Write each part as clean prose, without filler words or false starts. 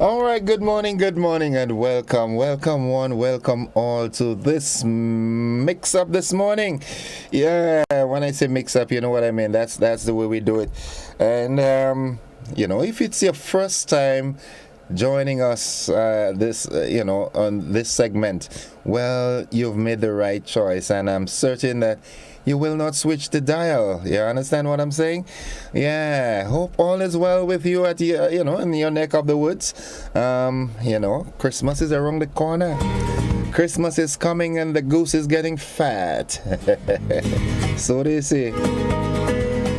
All right, good morning, and welcome one, welcome all to this mix up this morning. Yeah, when I say mix up, you know what I mean. That's the way we do it. And if it's your first time joining us on this segment, well, you've made the right choice, and I'm certain that you will not switch the dial. You understand what I'm saying? Yeah. Hope all is well with you at your, in your neck of the woods. Christmas is around the corner. Christmas is coming and the goose is getting fat. So they say.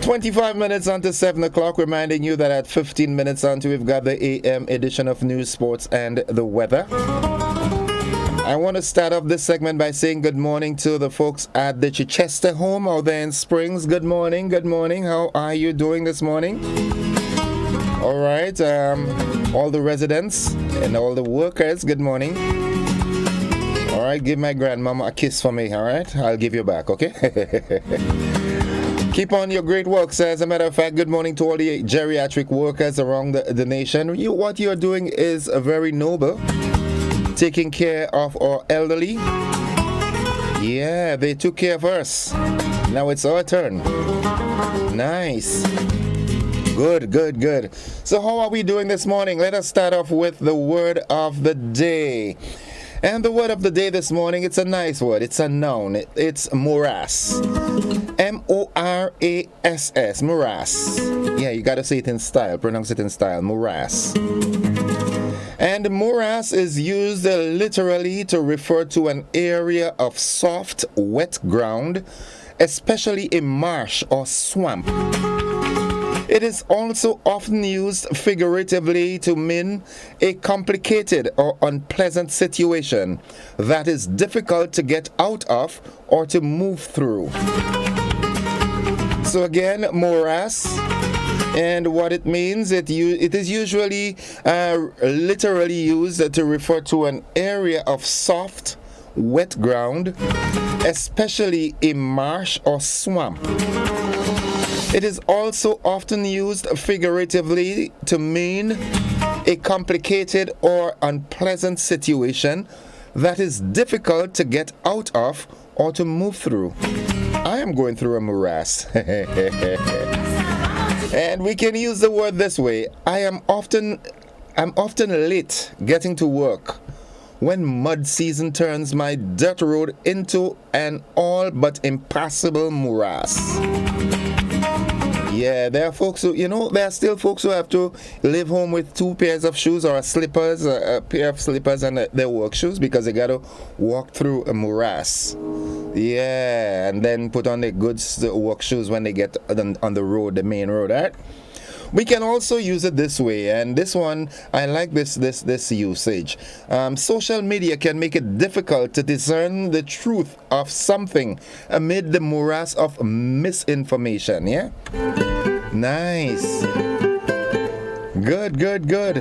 25 minutes onto 7 o'clock, reminding you that at 15 minutes onto, we've got the AM edition of News, Sports, and the Weather. I want to start off this segment by saying good morning to the folks at the Chichester home out there in Springs. Good morning. How are you doing this morning? All right. All the residents and all the workers, good morning. All right. Give my grandmama a kiss for me, all right? I'll give you back, okay? Keep on your great works. As a matter of fact, good morning to all the geriatric workers around the nation. What you're doing is very noble. Taking care of our elderly. Yeah, they took care of us. Now it's our turn. Nice. Good. So how are we doing this morning? Let us start off with the word of the day. And the word of the day this morning, it's a nice word. It's a noun. It's morass. M-O-R-A-S-S. Morass. Yeah, you got to say it in style. Pronounce it in style. Morass. And morass is used literally to refer to an area of soft, wet ground, especially a marsh or swamp. It is also often used figuratively to mean a complicated or unpleasant situation that is difficult to get out of or to move through. So again, morass. And what it means, it is usually literally used to refer to an area of soft, wet ground, especially a marsh or swamp. It is also often used figuratively to mean a complicated or unpleasant situation that is difficult to get out of or to move through. I am going through a morass. And we can use the word this way. I'm often late getting to work when mud season turns my dirt road into an all but impassable morass. Yeah, there are folks who, there are still folks who have to live home with 2 pairs of shoes or slippers, a pair of slippers and their work shoes because they got to walk through a morass. Yeah, and then put on their good work shoes when they get on the road, the main road, right? We can also use it this way, and this one, I like this usage. Social media can make it difficult to discern the truth of something amid the morass of misinformation, yeah? Nice. Good.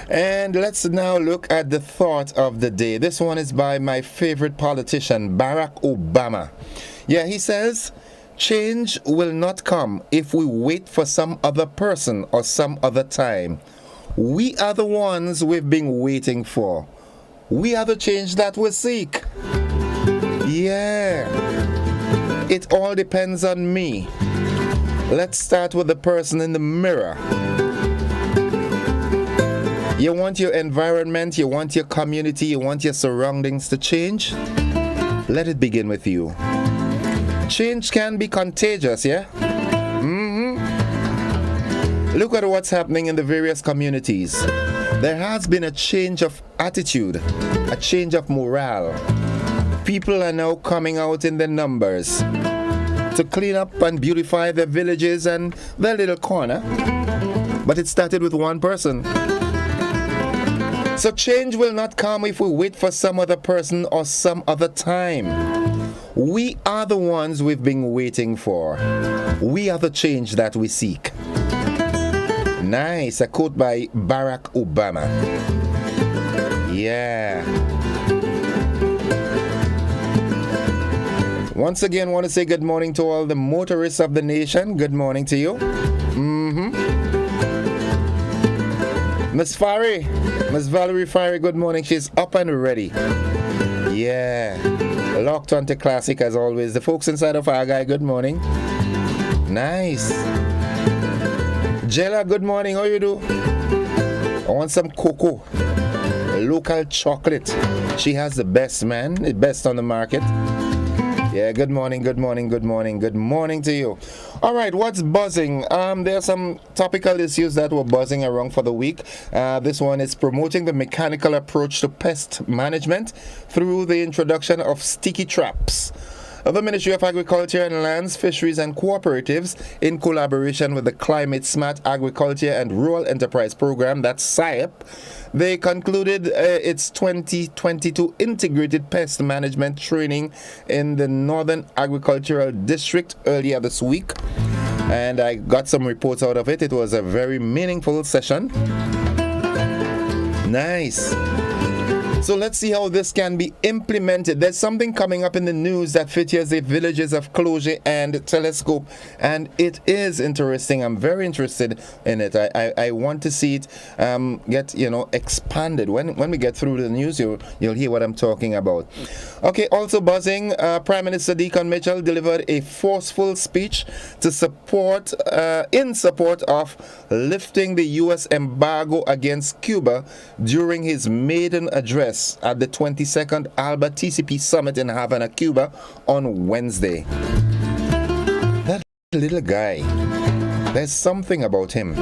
And let's now look at the thought of the day. This one is by my favorite politician, Barack Obama. Yeah, he says, change will not come if we wait for some other person or some other time. We are the ones we've been waiting for. We are the change that we seek. Yeah. It all depends on me. Let's start with the person in the mirror. You want your environment, you want your community, you want your surroundings to change? Let it begin with you. Change can be contagious, yeah? Look at what's happening in the various communities. There has been a change of attitude, a change of morale. People are now coming out in their numbers to clean up and beautify their villages and their little corner. But it started with one person. So change will not come if we wait for some other person or some other time. We are the ones we've been waiting for. We are the change that we seek. Nice, a quote by Barack Obama. Yeah. Once again, want to say good morning to all the motorists of the nation. Good morning to you. Miss Fari, Miss Valerie Fari, good morning. She's up and ready. Yeah. Locked onto classic as always. The folks inside of Argyle, good morning. Nice. Jella, good morning. How you do? I want some cocoa. Local chocolate. She has the best, man. The best on the market. Yeah, good morning, good morning, good morning, good morning to you. All right, what's buzzing? There are some topical issues that were buzzing around for the week. This one is promoting the mechanical approach to pest management through the introduction of sticky traps. The Ministry of Agriculture and Lands, Fisheries and Cooperatives, in collaboration with the Climate Smart Agriculture and Rural Enterprise Program, that's SIAP, they concluded its 2022 Integrated Pest Management Training in the Northern Agricultural District earlier this week. And I got some reports out of it. It was a very meaningful session. Nice. So let's see how this can be implemented. There's something coming up in the news that features the villages of Closure and Telescope, and it is interesting. I'm very interested in it. I want to see it get expanded. When we get through the news, you'll hear what I'm talking about. Okay, also buzzing. Prime Minister Deacon Mitchell delivered a forceful speech to support in support of lifting the U.S. embargo against Cuba during his maiden address at the 22nd ALBA TCP Summit in Havana, Cuba on Wednesday. That little guy, there's something about him.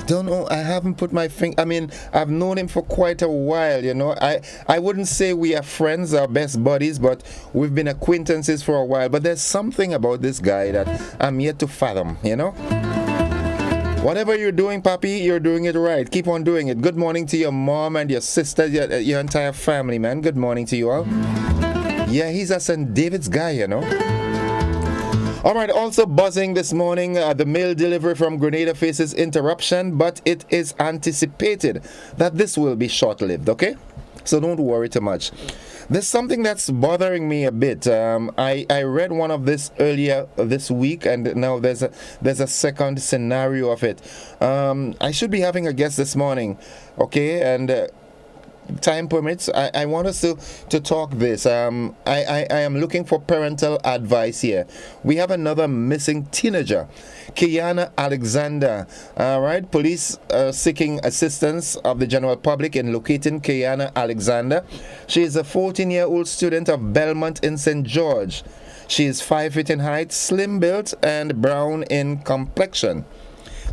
Don't know, I haven't put my finger, I've known him for quite a while, I wouldn't say we are friends or best buddies, but we've been acquaintances for a while. But there's something about this guy that I'm yet to fathom, Whatever you're doing, Papi, you're doing it right. Keep on doing it. Good morning to your mom and your sister, your entire family, man. Good morning to you all. Yeah, he's a St. David's guy, All right, also buzzing this morning, the mail delivery from Grenada faces interruption, but it is anticipated that this will be short-lived, okay? So don't worry too much. There's something that's bothering me a bit. I read one of this earlier this week, and now there's a second scenario of it. I should be having a guest this morning, okay? And time permits, I want us to talk this. I am looking for parental advice here. We have another missing teenager, Kiana Alexander. All right, police seeking assistance of the general public in locating Kiana Alexander. She is a 14-year-old student of Belmont in St. George. She is 5 feet in height, slim built, and brown in complexion.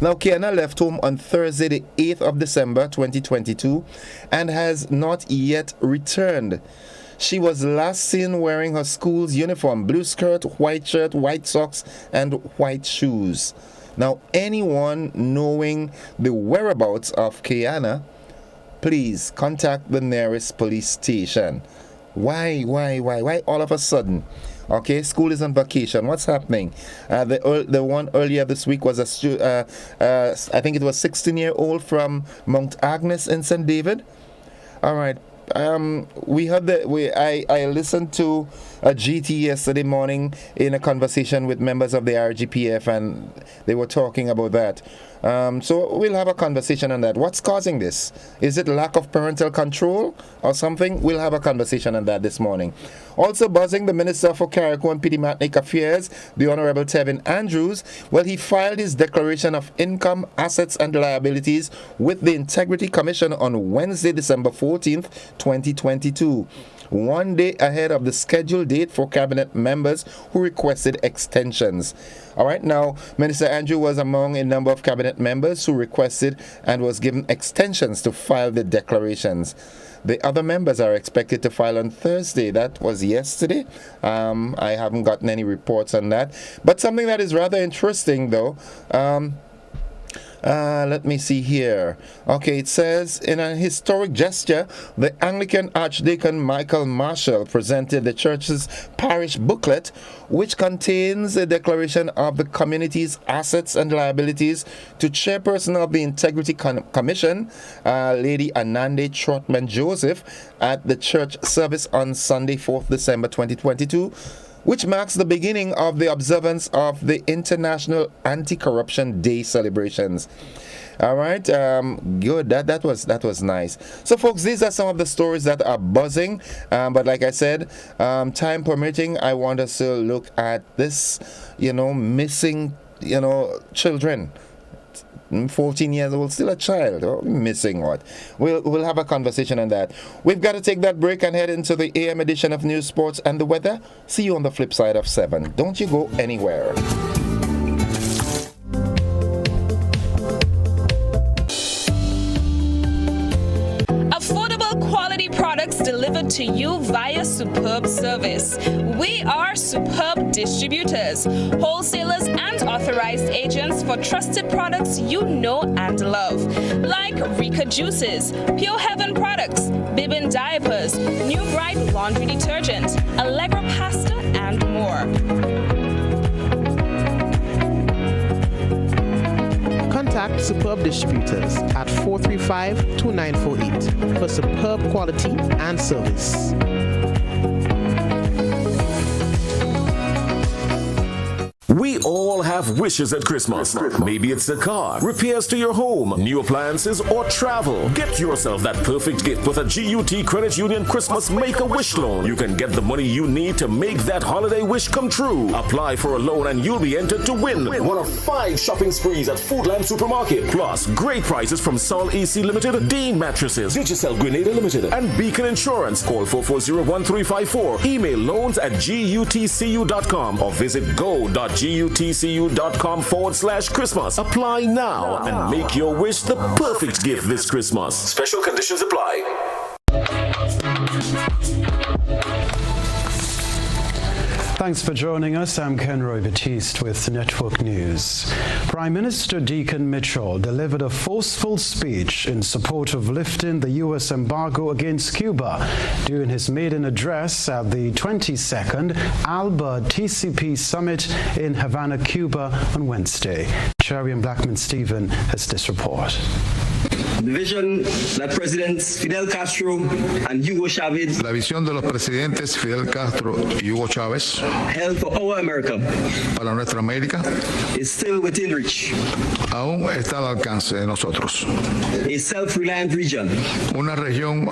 Now, Kiana left home on Thursday, the 8th of December, 2022, and has not yet returned. She was last seen wearing her school's uniform, blue skirt, white shirt, white socks, and white shoes. Now, anyone knowing the whereabouts of Kiana, please contact the nearest police station. Why all of a sudden? Okay, school is on vacation. What's happening? The one earlier this week was I think it was 16-year-old from Mount Agnes in St. David. All right. We heard I listened to a GT yesterday morning in a conversation with members of the RGPF, and they were talking about that. So we'll have a conversation on that. What's causing this? Is it lack of parental control or something? We'll have a conversation on that this morning. Also buzzing, the Minister for Carriacou and Pediatric Affairs, the Honorable Tevin Andrews, well, he filed his declaration of income, assets and liabilities with the Integrity Commission on Wednesday, December 14th, 2022. 1 day ahead of the scheduled date for cabinet members who requested extensions. All right, now, Minister Andrew was among a number of cabinet members who requested and was given extensions to file the declarations. The other members are expected to file on Thursday. That was yesterday. I haven't gotten any reports on that. But something that is rather interesting, though, let me see here. Okay, it says, in a historic gesture, the Anglican Archdeacon Michael Marshall presented the church's parish booklet, which contains a declaration of the community's assets and liabilities, to chairperson of the Integrity Commission, Lady Anande Trotman Joseph, at the church service on Sunday, 4th December 2022. which marks the beginning of the observance of the International Anti-Corruption Day celebrations. All right, good. That was nice. So, folks, these are some of the stories that are buzzing. But like I said, time permitting, I want us to look at this, missing, children. 14 years old, still a child. Oh, missing what? We'll have a conversation on that. We've got to take that break and head into the AM edition of News, Sports, and the Weather. See you on the flip side of 7. Don't you go anywhere. Quality products delivered to you via superb service. We are Superb Distributors, wholesalers and authorized agents for trusted products you know and love, like Rika Juices, Pure Heaven products, Bibin diapers, New Bright laundry detergent, Allegra pasta, and more. Contact Superb Distributors at 435-2948 for superb quality and service. We all have wishes at Christmas. Maybe it's a car, repairs to your home, new appliances, or travel. Get yourself that perfect gift with a GUT Credit Union Christmas Make-A-Wish loan. You can get the money you need to make that holiday wish come true. Apply for a loan and you'll be entered to win one of 5 shopping sprees at Foodland Supermarket. Plus, great prices from Sol AC Limited, Dean Mattresses, Digicel Grenada Limited, and Beacon Insurance. Call 440-1354. Email loans@gutcu.com or visit go.gutcu.com/Christmas. Apply now and make your wish the perfect gift this Christmas. Special conditions apply. Thanks for joining us. I'm Ken Roy Batiste with Network News. Prime Minister Deacon Mitchell delivered a forceful speech in support of lifting the U.S. embargo against Cuba during his maiden address at the 22nd ALBA TCP Summit in Havana, Cuba on Wednesday. Cherry and Blackman Stephen has this report. The vision that Presidents Fidel Castro and Hugo Chavez, la visión de los presidentes Fidel Castro y Hugo Chávez, held for our America, para nuestra América, is still within reach. Aún está al alcance de nosotros. A self-reliant region, una región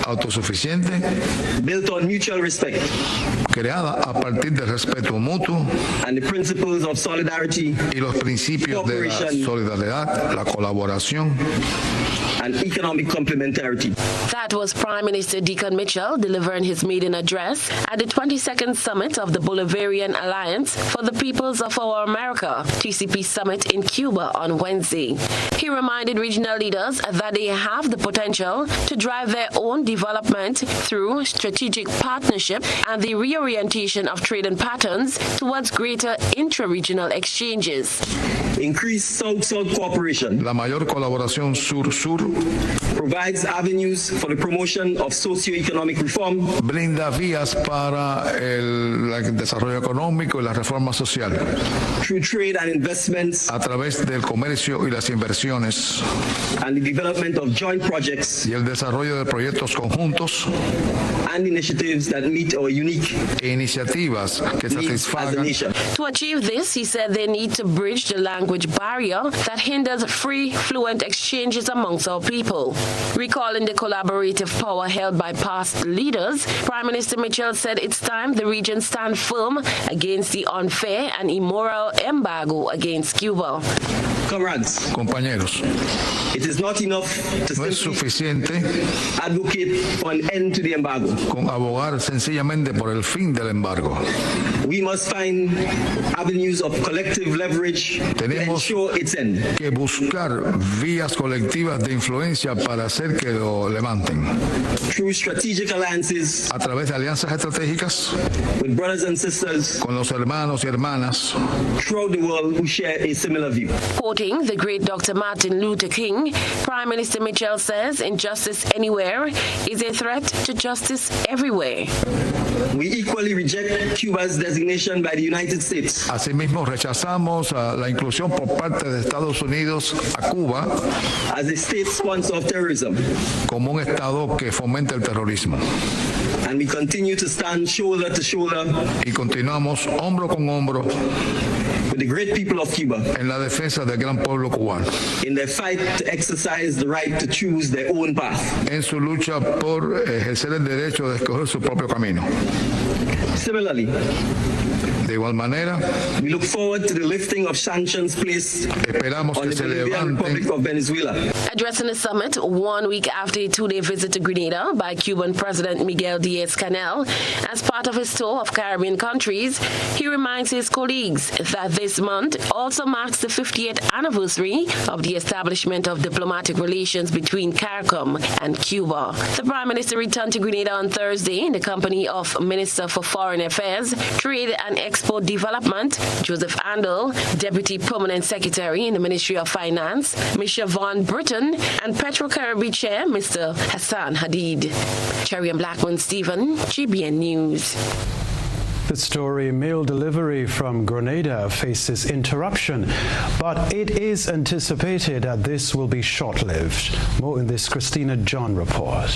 autosuficiente, built on mutual respect, creada a partir del respeto mutuo, and the principles of solidarity, y los principios de la solidaridad, la colaboración, and economic complementarity. That was Prime Minister Deacon Mitchell delivering his maiden address at the 22nd Summit of the Bolivarian Alliance for the Peoples of Our America, TCP Summit in Cuba on Wednesday. He reminded regional leaders that they have the potential to drive their own development through strategic partnership and the reorientation of trading patterns towards greater intra-regional exchanges. Increased South-South cooperation, la mayor colaboración sur-sur, provides avenues for the promotion of socio-economic reform, brinda vías para el desarrollo económico y la reforma social, through trade and investments, a través del comercio y las inversiones, and the development of joint projects, y el desarrollo de proyectos conjuntos, and initiatives that meet our unique iniciativas que satisfagan. To achieve this, he said they need to bridge the language barrier that hinders free, fluent exchanges amongst our people. Recalling the collaborative power held by past leaders, Prime Minister Mitchell said it's time the region stand firm against the unfair and immoral embargo against Cuba. Comrades, compañeros, it is not enough to no es suficiente advocate for an end to the embargo. Con abogar sencillamente por el fin del embargo. We must find avenues of collective leverage to ensure its end. Que buscar vías colectivas de influencia para hacer que lo levanten. Through strategic alliances, a través de alianzas estratégicas, with brothers and sisters, con los hermanos y hermanas, throughout the world who share a similar view. Quoting the great Dr. Martin Luther King, Prime Minister Mitchell says injustice anywhere is a threat to justice everywhere. We equally reject Cuba's designation by the United States. Asimismo, rechazamos la inclusión por parte de Estados Unidos a Cuba as a state sponsor of terrorism, como un estado que fomenta el terrorismo. And we continue to stand shoulder to shoulder y continuamos hombro con hombro with the great people of Cuba en la defensa del gran pueblo cubano, in their fight to exercise the right to choose their own path. en su lucha por ejercer el derecho de escoger su propio camino. Similarly, de igual manera, we look forward to the lifting of sanctions placed esperamos on que the se Bolivarian Republic levanten. of Venezuela. Addressing the summit 1 week after a 2-day visit to Grenada by Cuban President Miguel Díaz-Canel as part of his tour of Caribbean countries, he reminds his colleagues that this month also marks the 50th anniversary of the establishment of diplomatic relations between CARICOM and Cuba. The Prime Minister returned to Grenada on Thursday in the company of Minister for Foreign Affairs, Trade and Export Development, Joseph Andel, Deputy Permanent Secretary in the Ministry of Finance, Ms. Siobhan Britton, and Petro-Caribbean Chair, Mr. Hassan Hadid. Cherry and Blackman Stephen, GBN News. The story, mail delivery from Grenada faces interruption, but it is anticipated that this will be short-lived. More in this Christina John report.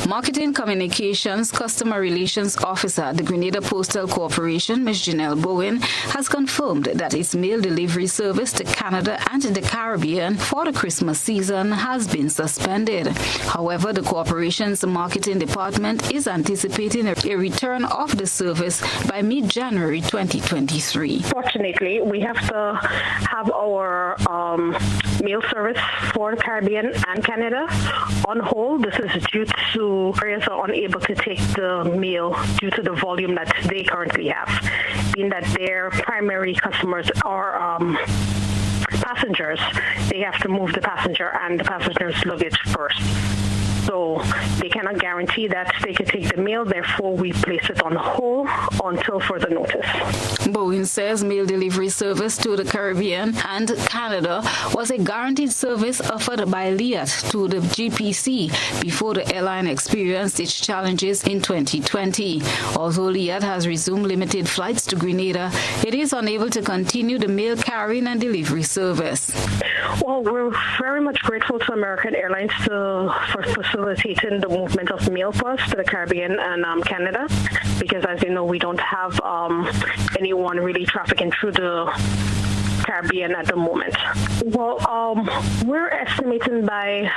Marketing Communications Customer Relations Officer at the Grenada Postal Corporation, Ms. Janelle Bowen, has confirmed that its mail delivery service to Canada and the Caribbean for the Christmas season has been suspended. However, the corporation's marketing department is anticipating a return of the service by mid-January 2023. Fortunately, we have to have our mail service for the Caribbean and Canada on hold. This is due to areas are unable to take the mail due to the volume that they currently have, being that their primary customers are passengers. They have to move the passenger and the passenger's luggage first. So they cannot guarantee that they can take the mail, therefore we place it on hold until further notice. Bowen says mail delivery service to the Caribbean and Canada was a guaranteed service offered by Liat to the GPC before the airline experienced its challenges in 2020. Although Liat has resumed limited flights to Grenada, it is unable to continue the mail carrying and delivery service. Well, we're very much grateful to American Airlines for facilitating the movement of mail for us to the Caribbean and Canada, because as you know, we don't have anyone really trafficking through the Caribbean at the moment. Well, we're estimating by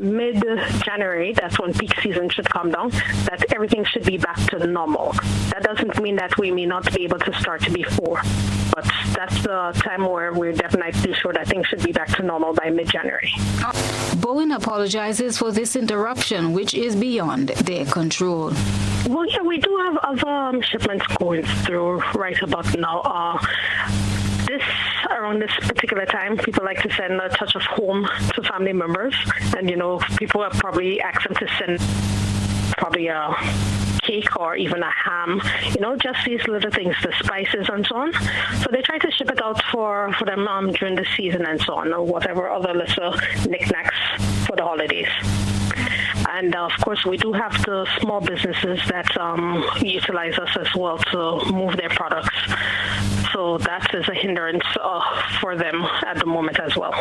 mid-January, that's when peak season should come down, that everything should be back to normal. That doesn't mean that we may not be able to start before, but that's the time where we're definitely sure that things should be back to normal by mid-January. Bowen apologizes for this interruption, which is beyond their control. Well, yeah, we do have other shipments going through right about now. Around this particular time, people like to send a touch of home to family members, and people have probably asked them to send probably a cake or even a ham, just these little things, the spices and so on. So they try to ship it out for them during the season and so on, or whatever other little knickknacks for the holidays. And of course, we do have the small businesses that utilize us as well to move their products. So that is a hindrance for them at the moment as well.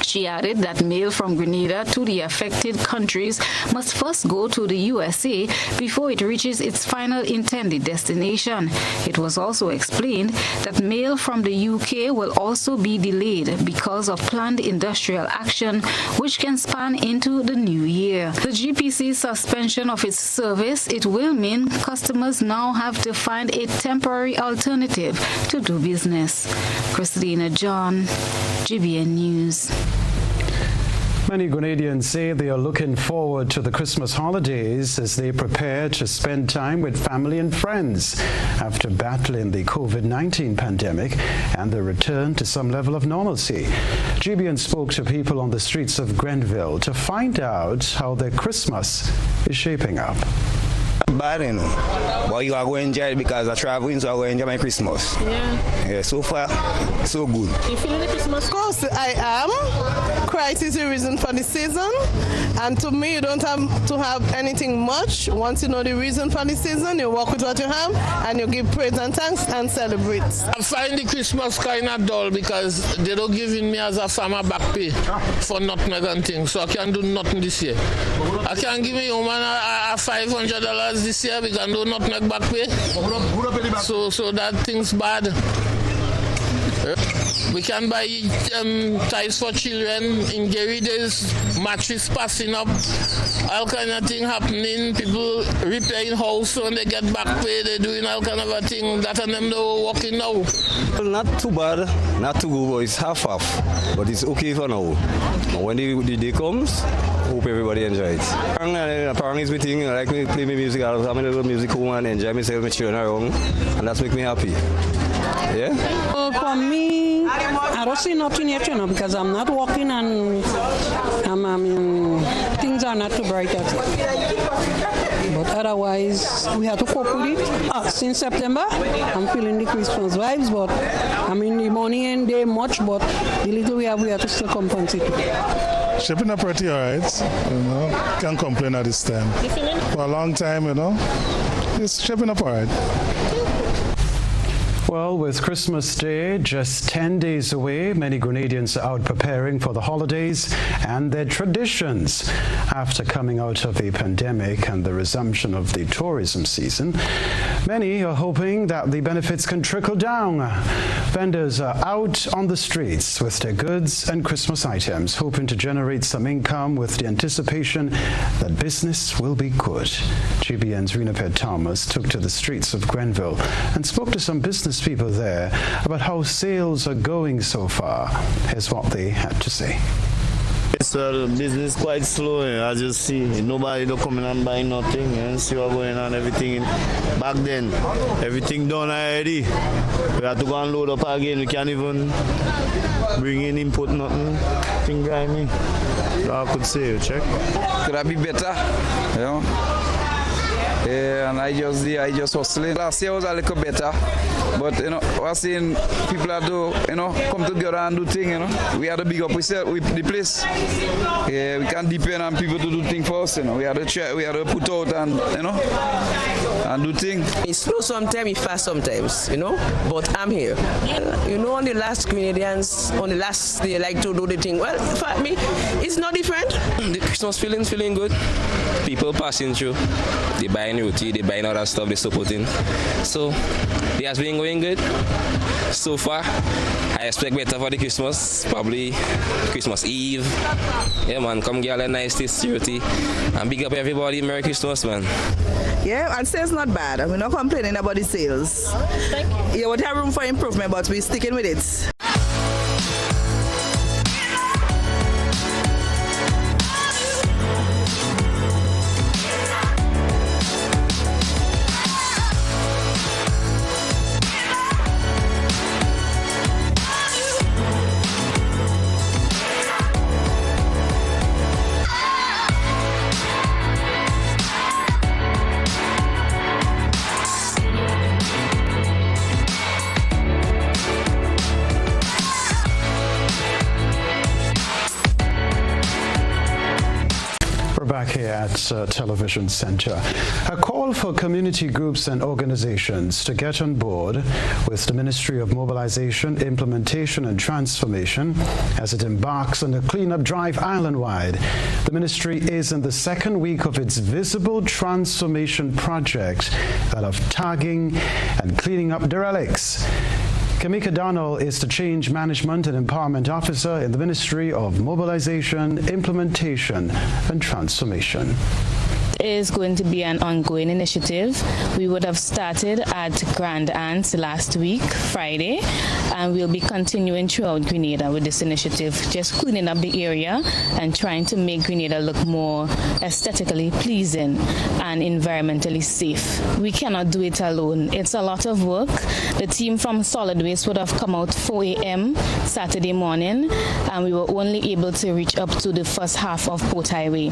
She added that mail from Grenada to the affected countries must first go to the USA before it reaches its final intended destination. It was also explained that mail from the UK will also be delayed because of planned industrial action, which can span into the new year. The GPC's suspension of its service, it will mean customers now have to find a temporary alternative to do business. Christina John, GBN News. Many Grenadians say they are looking forward to the Christmas holidays as they prepare to spend time with family and friends after battling the COVID-19 pandemic and the return to some level of normalcy. GBN spoke to people on the streets of Grenville to find out how their Christmas is shaping up. bad, you know. But you are going to enjoy it because I'm traveling, so I'm going to enjoy my Christmas. Yeah, so far, so good. You feeling the Christmas? Of course, I am. Christ is the reason for the season. And to me, you don't have to have anything much. Once you know the reason for the season, you work with what you have and you give praise and thanks and celebrate. I find the Christmas kind of dull because they don't give me as a farmer back pay for nutmeg and things, so I can't do nothing this year. I can't give me woman a $500 this year because I do nutmeg back pay. So that thing's bad. We can buy ties for children. In Gary, there's mattress passing up, all kind of thing happening. People repairing house when they get back pay. They're doing all kind of a thing. That and them they're working now. Well, not too bad, not too good, but it's half. But it's okay for now. But when the day comes, hope everybody enjoys it. Apparently it's my thing. I like to play my music. I have my little music home and enjoy myself, my children around, and that's make me happy. Yeah? For me, I don't see nothing yet, you know, because I'm not working and things are not too bright yet. But otherwise, we have to cope with it. Since September, I'm feeling the Christmas vibes, but I mean, the money ain't there much, but the little we have to still compensate. Shipping up pretty all right, you know. Can't complain at this time. For a long time, you know. It's shipping up all right. Well, with Christmas Day just 10 days away, many Grenadians are out preparing for the holidays and their traditions. After coming out of a pandemic and the resumption of the tourism season, many are hoping that the benefits can trickle down. Vendors are out on the streets with their goods and Christmas items, hoping to generate some income with the anticipation that business will be good. GBN's Renaped Thomas took to the streets of Grenville and spoke to some business people there about how sales are going so far. Here's what they had to say. So the business quite slow, as you see. Nobody don't come in and buy nothing. And see what's going on, everything. Back then, everything done already. We had to go and load up again. We can't even bring in input, nothing. Thing grimy. So I could say, check. Could I be better? You know? And I just hustling. Last year was a little better, but you know, we're seeing people that do, you know, come together and do things. You know, we had to big up the place. Yeah, we can't depend on people to do things for us. You know, we had to try, we had to put out and you know, and do things. It's slow sometimes, it's fast sometimes. You know, but I'm here. You know, on the last Grenadians, on the last they like to do the thing. Well, for me, it's not different. The Christmas feeling good. People passing through. They buying roti, they buying other stuff, they supporting. So, it has been going good so far. I expect better for the Christmas, probably Christmas Eve. Yeah, man, come get a nice taste roti and big up everybody. Merry Christmas, man. Yeah, and sales not bad. We're not complaining about the sales. Thank you. Yeah, we have room for improvement, but we're sticking with it. Here at Television Center. A call for community groups and organizations to get on board with the Ministry of Mobilization, Implementation and Transformation as it embarks on a cleanup drive island-wide. The ministry is in the second week of its visible transformation project, that of tagging and cleaning up derelicts. Kamika Donnell is the Change Management and Empowerment Officer in the Ministry of Mobilization, Implementation and Transformation. Is going to be an ongoing initiative. We would have started at Grand Anse last week, Friday, and we'll be continuing throughout Grenada with this initiative, just cleaning up the area and trying to make Grenada look more aesthetically pleasing and environmentally safe. We cannot do it alone. It's a lot of work. The team from Solid Waste would have come out 4 a.m. Saturday morning, and we were only able to reach up to the first half of Port Highway.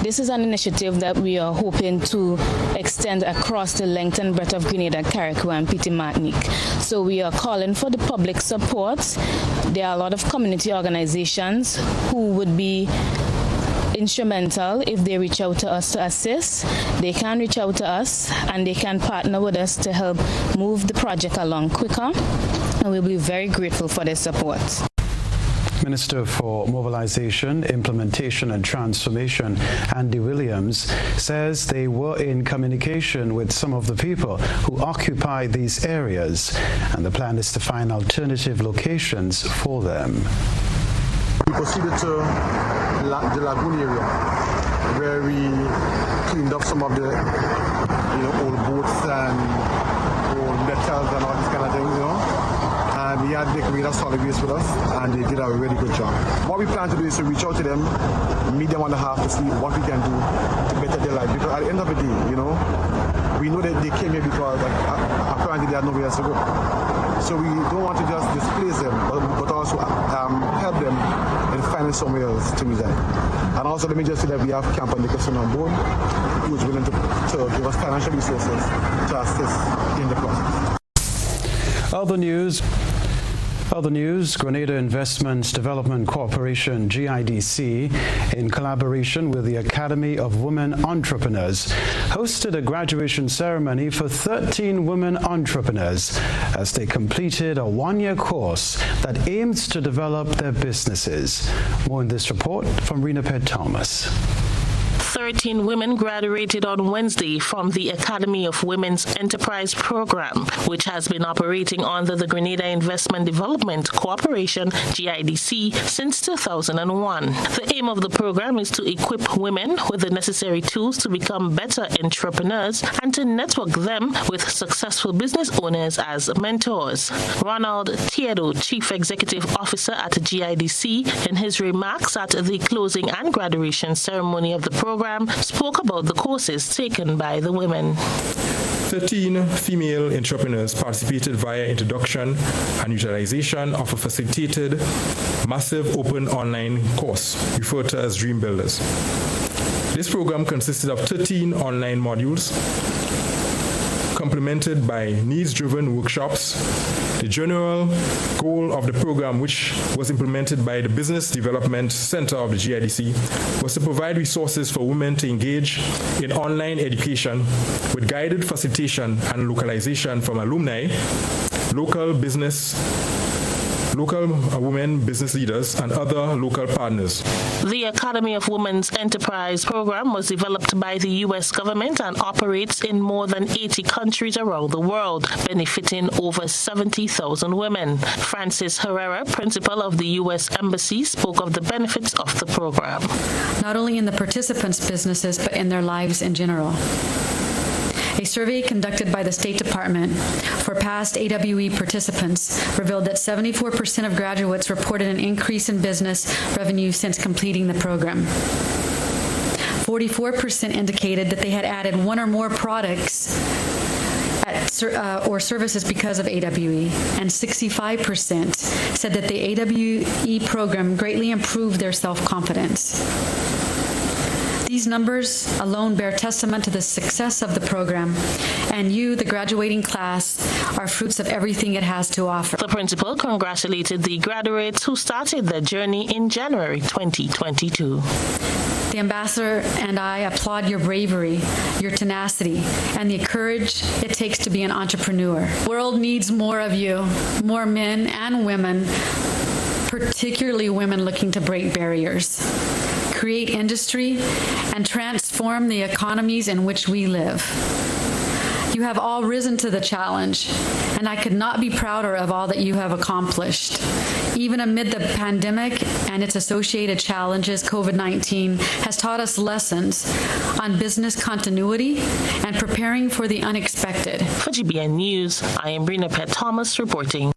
This is an initiative that we are hoping to extend across the length and breadth of Grenada, Carriacou, and Petit Martinique. So we are calling for the public support. There are a lot of community organizations who would be instrumental if they reach out to us to assist. They can reach out to us and they can partner with us to help move the project along quicker, and we'll be very grateful for their support. Minister for Mobilization, Implementation and Transformation, Andy Williams, says they were in communication with some of the people who occupy these areas, and the plan is to find alternative locations for them. We proceeded to the lagoon area, where we cleaned up some of the old boats and old metals and all these kind of things, And we had the Grenada Solid Waste with us, and they did a really good job. What we plan to do is to reach out to them, meet them on the half to see what we can do to better their life. Because at the end of the day, we know that they came here because apparently they had nowhere else to go. So we don't want to just displace them, but also help them in finding somewhere else to reside. And also, let me just say that we have Camp Nicholson on board, who is willing to give us financial resources to assist in the process. Other news, Grenada Investments Development Corporation, GIDC, in collaboration with the Academy of Women Entrepreneurs, hosted a graduation ceremony for 13 women entrepreneurs as they completed a one-year course that aims to develop their businesses. More in this report from Renapet Thomas. 13 women graduated on Wednesday from the Academy of Women's Enterprise Program, which has been operating under the Grenada Investment Development Corporation, GIDC, since 2001. The aim of the program is to equip women with the necessary tools to become better entrepreneurs and to network them with successful business owners as mentors. Ronald Tiedo, Chief Executive Officer at GIDC, in his remarks at the closing and graduation ceremony of the program, spoke about the courses taken by the women. 13 female entrepreneurs participated via introduction and utilization of a facilitated, massive open online course referred to as Dream Builders. This program consisted of 13 online modules, complemented by needs-driven workshops. The general goal of the program, which was implemented by the Business Development Center of the GIDC, was to provide resources for women to engage in online education with guided facilitation and localization from alumni, local women business leaders, and other local partners. The Academy of Women's Enterprise Program was developed by the U.S. government and operates in more than 80 countries around the world, benefiting over 70,000 women. Francis Herrera, principal of the U.S. Embassy, spoke of the benefits of the program. Not only in the participants' businesses, but in their lives in general. A survey conducted by the State Department for past AWE participants revealed that 74% of graduates reported an increase in business revenue since completing the program. 44% indicated that they had added one or more products or services because of AWE, and 65% said that the AWE program greatly improved their self-confidence. These numbers alone bear testament to the success of the program, and you, the graduating class, are fruits of everything it has to offer. The principal congratulated the graduates who started their journey in January 2022. The ambassador and I applaud your bravery, your tenacity, and the courage it takes to be an entrepreneur. The world needs more of you, more men and women, particularly women looking to break barriers, create industry, and transform the economies in which we live. You have all risen to the challenge, and I could not be prouder of all that you have accomplished. Even amid the pandemic and its associated challenges, COVID-19 has taught us lessons on business continuity and preparing for the unexpected. For GBN News, I am Renapet Thomas reporting.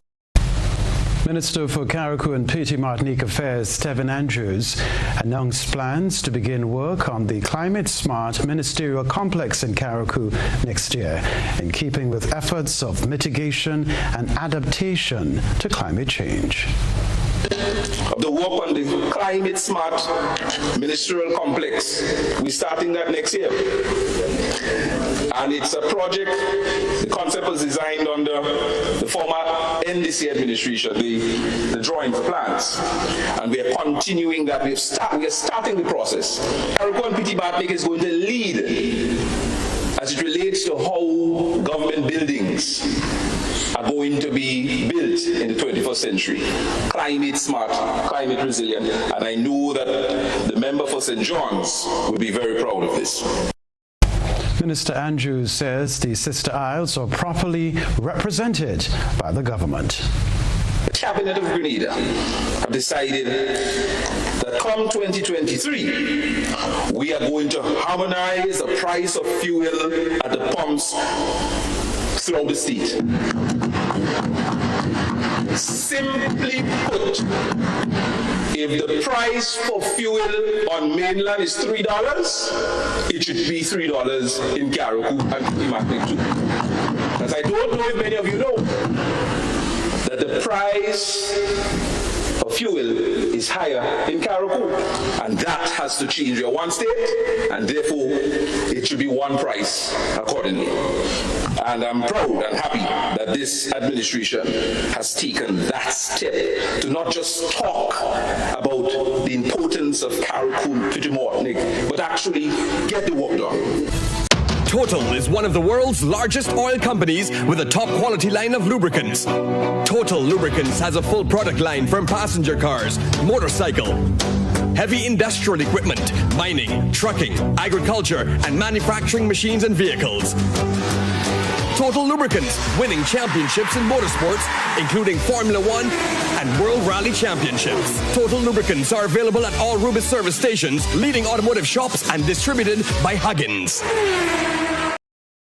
Minister for Carriacou and Petit Martinique Affairs, Stephen Andrews, announced plans to begin work on the climate-smart ministerial complex in Carriacou next year, in keeping with efforts of mitigation and adaptation to climate change. of the work on the Climate Smart Ministerial Complex. We're starting that next year. And it's a project, the concept was designed under the former NDC administration, the drawing plans. And we are continuing that. We are starting the process. Carriacou and Petit Batnik is going to lead as it relates to how government buildings are going to be built in the 21st century. Climate smart, climate resilient. And I know that the member for St. John's will be very proud of this. Minister Andrews says the Sister Isles are properly represented by the government. The Cabinet of Grenada have decided that come 2023, we are going to harmonize the price of fuel at the pumps throughout the state. Simply put, if the price for fuel on mainland is $3, it should be $3 in Carriacou and Imatnik too. As I don't know if many of you know that the price of fuel is higher in Carriacou, and that has to change. We are one state, and therefore it should be one price accordingly. And I'm proud and happy that this administration has taken that step to not just talk about the importance of Carriacou to Imatnik, but actually get the work done. Total is one of the world's largest oil companies with a top quality line of lubricants. Total Lubricants has a full product line from passenger cars, motorcycle, heavy industrial equipment, mining, trucking, agriculture, and manufacturing machines and vehicles. Total Lubricants, winning championships in motorsports, including Formula One and World Rally Championships. Total Lubricants are available at all Rubis service stations, leading automotive shops, and distributed by Huggins.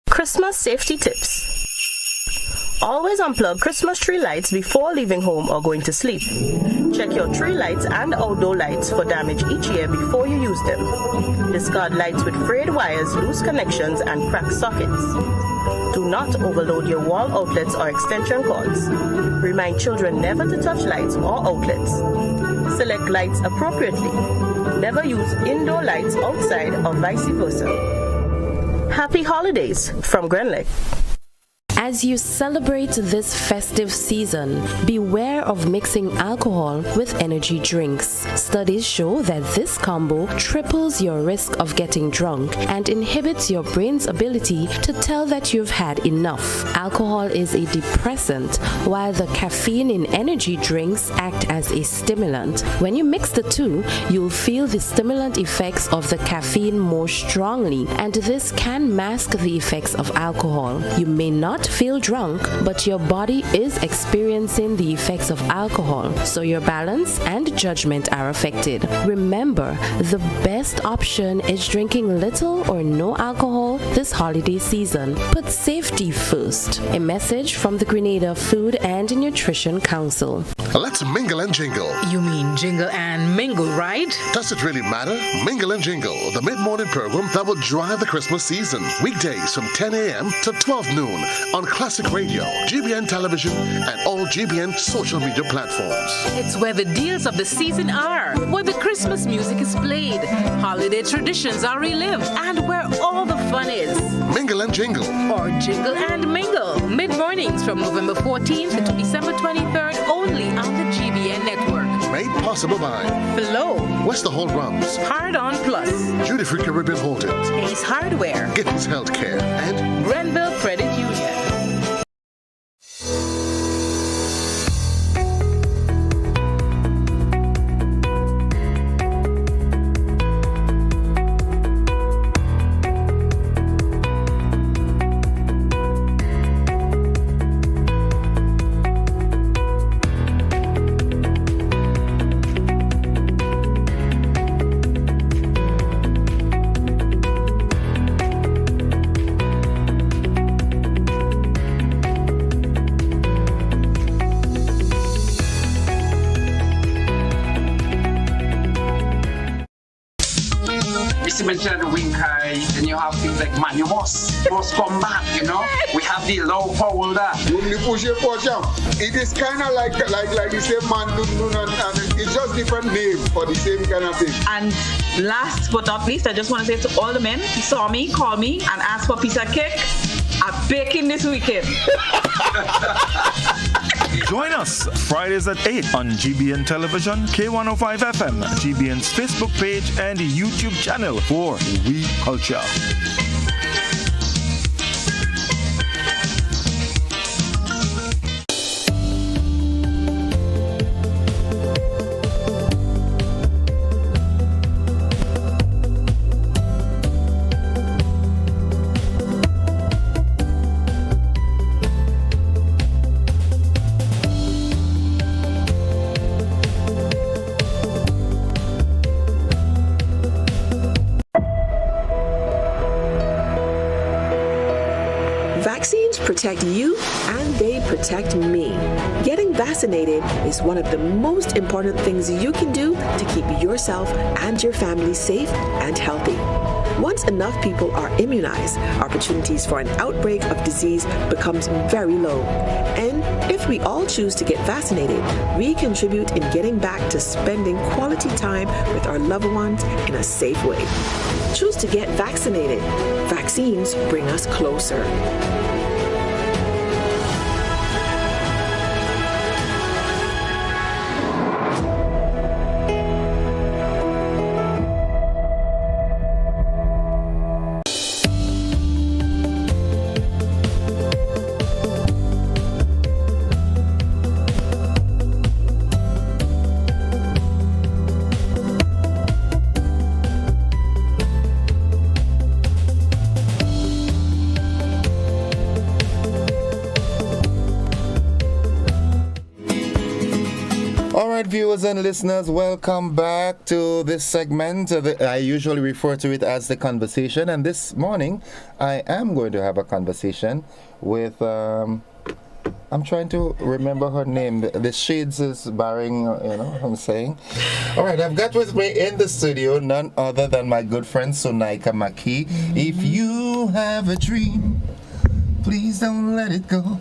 Christmas safety tips. Always unplug Christmas tree lights before leaving home or going to sleep. Check your tree lights and outdoor lights for damage each year before you use them. Discard lights with frayed wires, loose connections, and cracked sockets. Do not overload your wall outlets or extension cords. Remind children never to touch lights or outlets. Select lights appropriately. Never use indoor lights outside or vice versa. Happy holidays from Grenlec. As you celebrate this festive season, beware of mixing alcohol with energy drinks. Studies show that this combo triples your risk of getting drunk and inhibits your brain's ability to tell that you've had enough. Alcohol is a depressant, while the caffeine in energy drinks act as a stimulant. When you mix the two, you'll feel the stimulant effects of the caffeine more strongly, and this can mask the effects of alcohol. You may not feel drunk, but your body is experiencing the effects of alcohol, so your balance and judgment are affected. Remember, the best option is drinking little or no alcohol this holiday season. Put safety first. A message from the Grenada Food and Nutrition Council. Let's mingle and jingle. You mean jingle and mingle, right? Does it really matter? Mingle and Jingle, the mid-morning program that will drive the Christmas season. Weekdays from 10 a.m. to 12 noon on Classic Radio, GBN Television, and all GBN social media platforms. It's where the deals of the season are, where the Christmas music is played, holiday traditions are relived, and where all the fun is. Mingle and Jingle. Or Jingle and Mingle. Mid-mornings from November 14th to December 23rd only on the GBN network. Made possible by Flow, West the Hall Rums, Hard On Plus, Judy Free Caribbean Holdings, Ace Hardware, Gittins Healthcare, and Grenville Credit Union. you mentioned the Winkai, then you have things like Manu Moss come back, you know. We have the low pole there. It is kind of like the same man, and it's just different name for the same kind of thing. And last but not least, I just want to say to all the men who saw me, call me, and ask for a piece of cake. I'm baking this weekend. Join us Fridays at 8 on GBN Television, K105 FM, GBN's Facebook page, and YouTube channel for We Culture. Protect you and they protect me. Getting vaccinated is one of the most important things you can do to keep yourself and your family safe and healthy. Once enough people are immunized, opportunities for an outbreak of disease becomes very low. And if we all choose to get vaccinated, we contribute in getting back to spending quality time with our loved ones in a safe way. Choose to get vaccinated. Vaccines bring us closer. Viewers and listeners, welcome back to this segment. I usually refer to it as the conversation, and this morning I am going to have a conversation with I'm trying to remember her name. The shades is barring, you know what I'm saying. All right, I've got with me in the studio none other than my good friend Sonika McKie. If you have a dream, please don't let it go.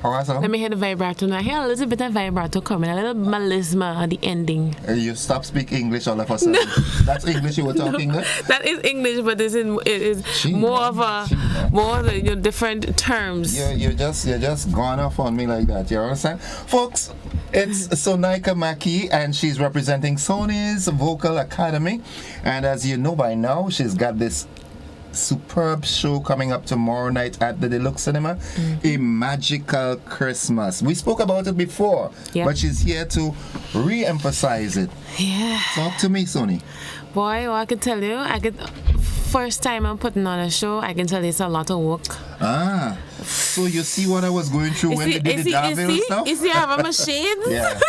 Let me hear the vibrato now. I hear a little bit of vibrato coming, a little melisma at the ending. You stop speaking English all of a sudden. No. That's English you were talking with? That is English, but it is more of the different terms. You're just gone off on me like that. You understand? Folks, it's Sonika McKie, and she's representing Sony's Vocal Academy. And as you know by now, she's got this superb show coming up tomorrow night at the Deluxe Cinema, A Magical Christmas. We spoke about it before, but she's here to re-emphasize it. Yeah. Talk to me, Sony. Boy, well, I can tell you, first time I'm putting on a show, I can tell you it's a lot of work. So you see what I was going through when they did the Darville stuff? You see, I have a machine? Yeah.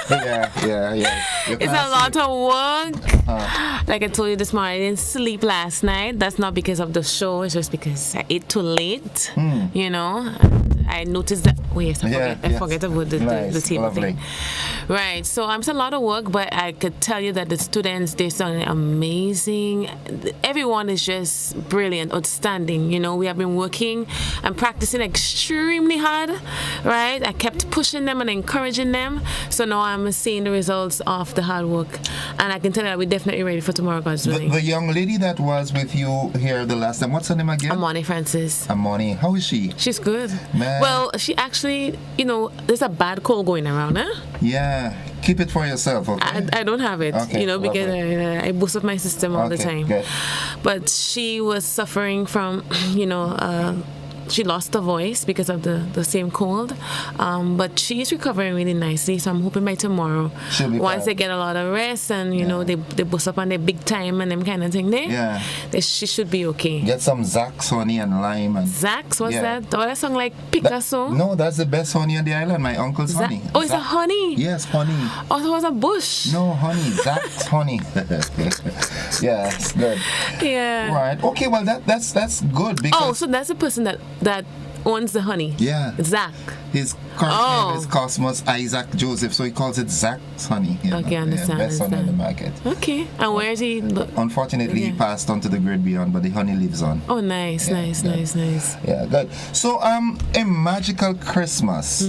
It's a lot of work. Like I told you this morning, I didn't sleep last night. That's not because of the show. It's just because I ate too late. You know, I noticed that. Wait, I forget about the table thing. Right. So it's a lot of work, but I could tell you that the students, they're sounding amazing. Everyone is just brilliant, outstanding. You know, we have been working and practicing extremely hard, right? I kept pushing them and encouraging them. So now I'm seeing the results of the hard work. And I can tell you that we're definitely ready for tomorrow, God's willing. The young lady that was with you here the last time, what's her name again? Amani Francis. Amani. How is she? She's good. Man. Well, she actually, you know, there's a bad cold going around, huh? Yeah. Keep it for yourself, okay? I don't have it, okay, you know, because I boost up my system all the time. Good. But she was suffering from, you know, she lost her voice because of the same cold, but she's recovering really nicely. So I'm hoping by tomorrow, once they get a lot of rest and you know they boost up on their big time and them kind of thing, she should be okay. Get some Zax honey and lime. And Zax, what's that? Oh, that song like Picasso? No, that's the best honey on the island. My uncle's honey. Oh, it's a honey? Yes, honey. Oh, it was a bush. No, honey. Zax honey. Yeah, it's good. Yeah. Right. Okay. Well, that's good. Because so that's the person that owns the honey. Yeah. Zach. His current name is Cosmos Isaac Joseph, so he calls it Zach's honey. Okay, understand. Best honey in the market. Okay, and where is he? Unfortunately, he passed on to the great beyond, but the honey lives on. Oh, nice. Yeah, good. So, A Magical Christmas.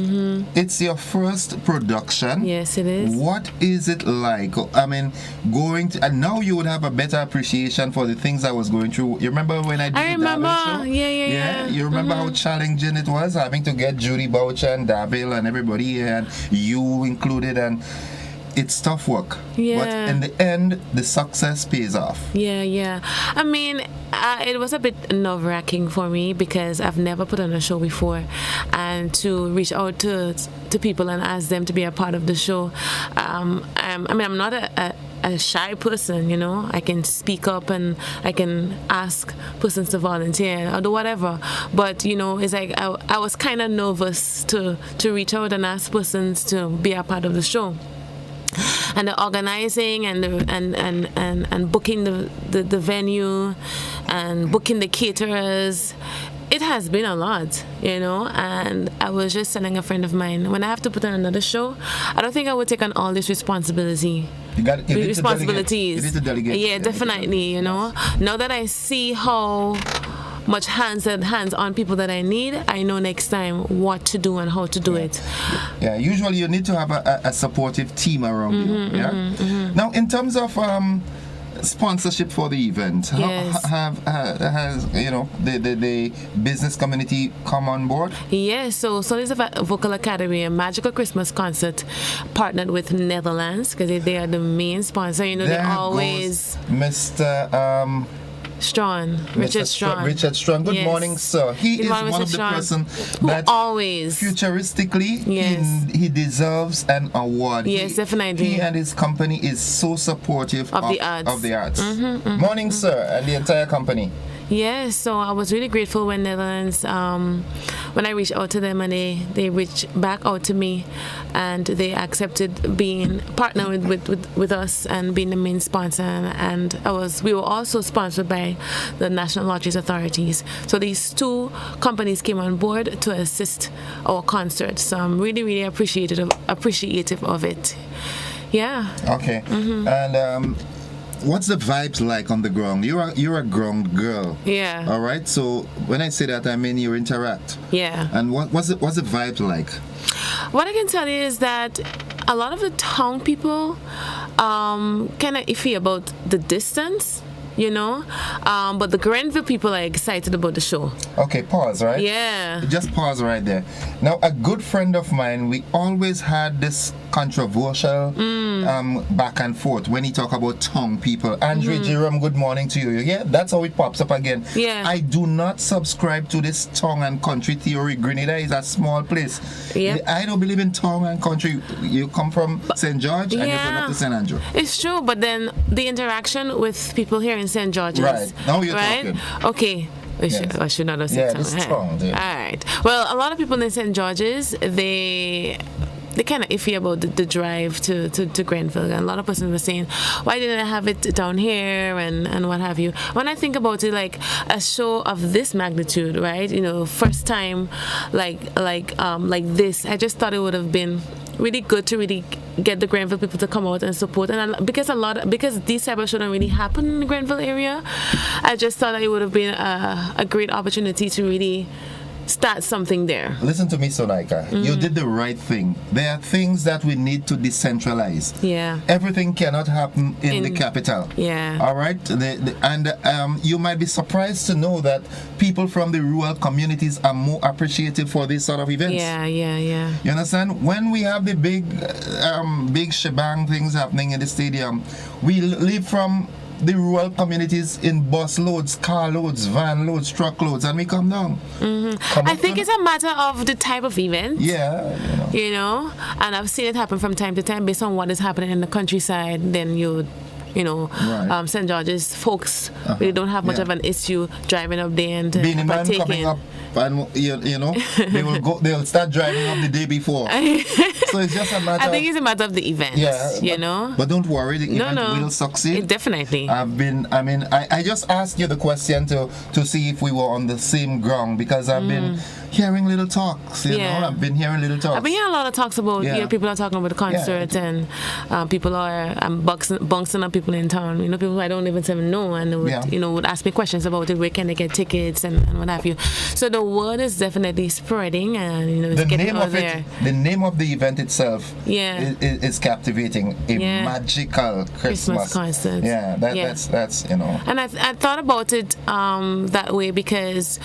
It's your first production. Yes, it is. What is it like? I mean, going to, and now you would have a better appreciation for the things I was going through. You remember when I did the remember. Dabil show? Yeah. You remember how challenging it was having to get Judy Boucher and Dabil and everybody here, and you included, and it's tough work. Yeah. But in the end, the success pays off. Yeah. I mean, it was a bit nerve-wracking for me because I've never put on a show before, and to reach out to people and ask them to be a part of the show. I'm not a shy person, you know. I can speak up and I can ask persons to volunteer or do whatever. But you know, it's like I was kind of nervous to reach out and ask persons to be a part of the show. And the organizing and booking the venue and booking the caterers, it has been a lot, you know. And I was just telling a friend of mine, when I have to put on another show, I don't think I would take on all this responsibility. Responsibilities. You need to delegate. Yeah, definitely, you know. Now that I see how much hands-on people that I need, I know next time what to do and how to do it. Yeah, usually you need to have a supportive team around you. Now, in terms of sponsorship for the event, has the business community come on board? Yes, so Sonika Vocal Academy, a magical Christmas concert, partnered with Netherlands because they are the main sponsor. You know, they always Mr. Richard Strawn. Good morning, sir. He is one of the person that always futuristically he deserves an award. Yes, definitely. He and his company is so supportive of the arts. Morning, sir, and the entire company. Yes, so I was really grateful when Netherlands, when I reached out to them and they reached back out to me and they accepted being partnered with us and being the main sponsor. And we were also sponsored by the National Lotteries Authorities. So these two companies came on board to assist our concert. So I'm really, really appreciative of it. Yeah. Okay. And what's the vibes like on the ground? You're a ground girl. Yeah. All right. So when I say that, I mean you interact. Yeah. And what's the vibe like? What I can tell you is that a lot of the town people kind of iffy about the distance, you know, but the Grenville people are excited about the show. Okay, pause, right? Yeah. Just pause right there. Now, a good friend of mine, we always had this controversial back and forth when he talk about tongue people. Andre Jerome, good morning to you. Yeah, that's how it pops up again. Yeah. I do not subscribe to this tongue and country theory. Grenada is a small place. Yep. I don't believe in tongue and country. You come from St. George and you're going up to St. Andrew. It's true, but then the interaction with people here in St. George's. Right. Now you're talking. Okay. I should not have said tongue. All right. Well, a lot of people in St. George's, they're kind of iffy about the drive to Grenville. And a lot of persons were saying, why didn't I have it down here and what have you. When I think about it, like a show of this magnitude, right? You know, first time like this, I just thought it would have been really good to really get the Grenville people to come out and support, and because these type of shows don't really happen in the Grenville area, I just thought that it would have been a great opportunity to really start something there. Listen to me, Sonika. You did the right thing. There are things that we need to decentralize. Yeah. Everything cannot happen in the capital. Yeah. All right. You might be surprised to know that people from the rural communities are more appreciative for this sort of events. Yeah. You understand? When we have the big shebang things happening in the stadium, we live from the rural communities in bus loads, car loads, van loads, truck loads, and we come down. I think it's a matter of the type of event. Yeah. You know, and I've seen it happen from time to time based on what is happening in the countryside. Then right. St. George's folks really don't have much of an issue driving up there and partaking. Coming up, and they'll start driving up the day before. So it's just a matter. I think it's a matter of the event. Yeah, you know. But don't worry, the event will succeed. Definitely. I just asked you the question to see if we were on the same ground, because I've been hearing little talks. You know, I've been hearing little talks. I've been hearing a lot of talks about, people are talking about the concert and people are bouncing up people in town. You know, people I don't even know, and they would, would ask me questions about it. Where can they get tickets and what have you? So the word is definitely spreading, and it's getting out there. The name of the event itself, is captivating. A magical Christmas concert. Yeah, that's And I thought about it that way because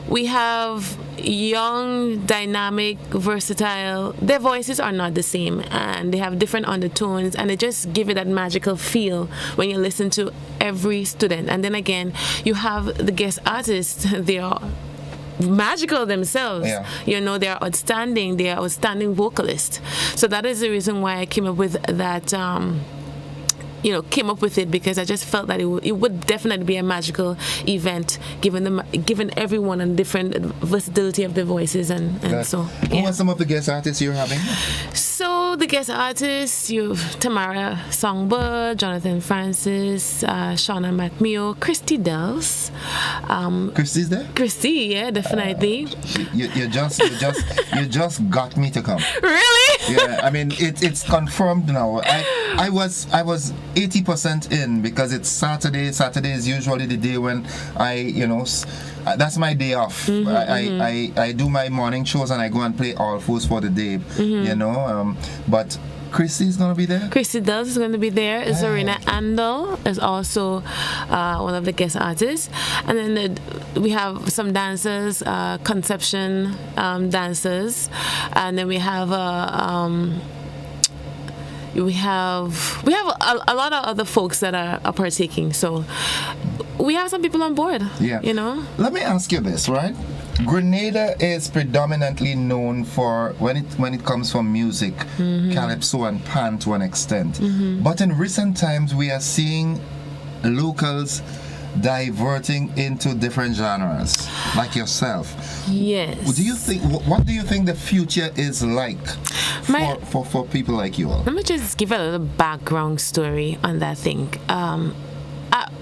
we have young, dynamic, versatile. Their voices are not the same, and they have different undertones, and they just give it that magical feel when you listen to every student. And then again, you have the guest artists. They are magical themselves. They're outstanding. They are outstanding vocalists. So that is the reason why I came up with that. Came up with it because I just felt that it would definitely be a magical event, given everyone a different versatility of their voices and so. Who are some of the guest artists you're having? So the guest artists, you've Tamara Songbird, Jonathan Francis, Shauna McMio, Christy Dells. Christy's there? Christy, yeah, definitely. You just got me to come. Really? Yeah, I mean it's confirmed now. I was 80% in because it's Saturday. Saturday is usually the day when that's my day off. I do my morning shows and I go and play all fours for the day. But Christy is going to be there? Christy Dells is going to be there. Zarina Andel is also one of the guest artists. And then we have some dancers, conception dancers. And then we have we have a lot of other folks that are partaking. So we have some people on board. Yeah. Let me ask you this, right? Grenada is predominantly known for when it comes from music, calypso and pan to an extent. But in recent times we are seeing locals diverting into different genres, like yourself. Yes. What do you think the future is like for people like you all? Let me just give a little background story on that thing.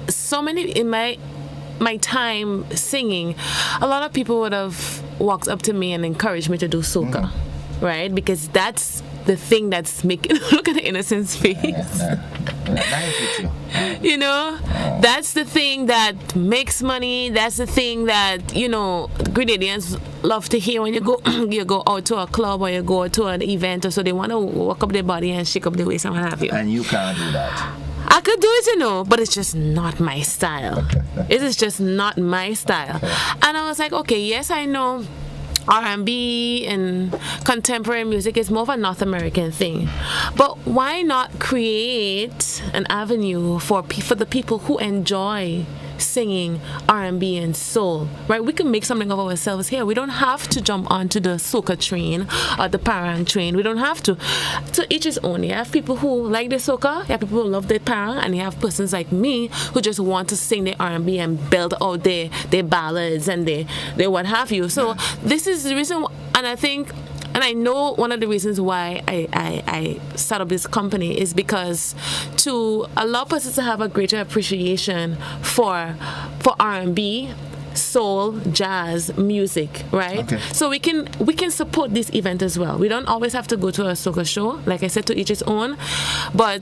So many in my time singing, a lot of people would have walked up to me and encouraged me to do soca, right? Because that's the thing that's making look at the innocent's face. That's the thing that makes money. That's the thing that Grenadians love to hear when you go out to a club or you go to an event, or so they want to walk up their body and shake up their waist and what have you. And you can't do that. I could do it, but it's just not my style. It is just not my style. And I was like, okay, yes, I know R&B and contemporary music is more of a North American thing, but why not create an avenue for the people who enjoy singing R&B and soul, right? We can make something of ourselves here. We don't have to jump onto the soca train or the parang train. We don't have to. So each is own. You have people who like the soca, you have people who love the parang, and you have persons like me who just want to sing the R&B and build out their ballads and their what have you. So this is the reason, and I think, and I know one of the reasons why I set up this company is because to allow persons to have a greater appreciation for R&B, soul, jazz, music, right? Okay. So we can support this event as well. We don't always have to go to a soca show. Like I said, to each its own. But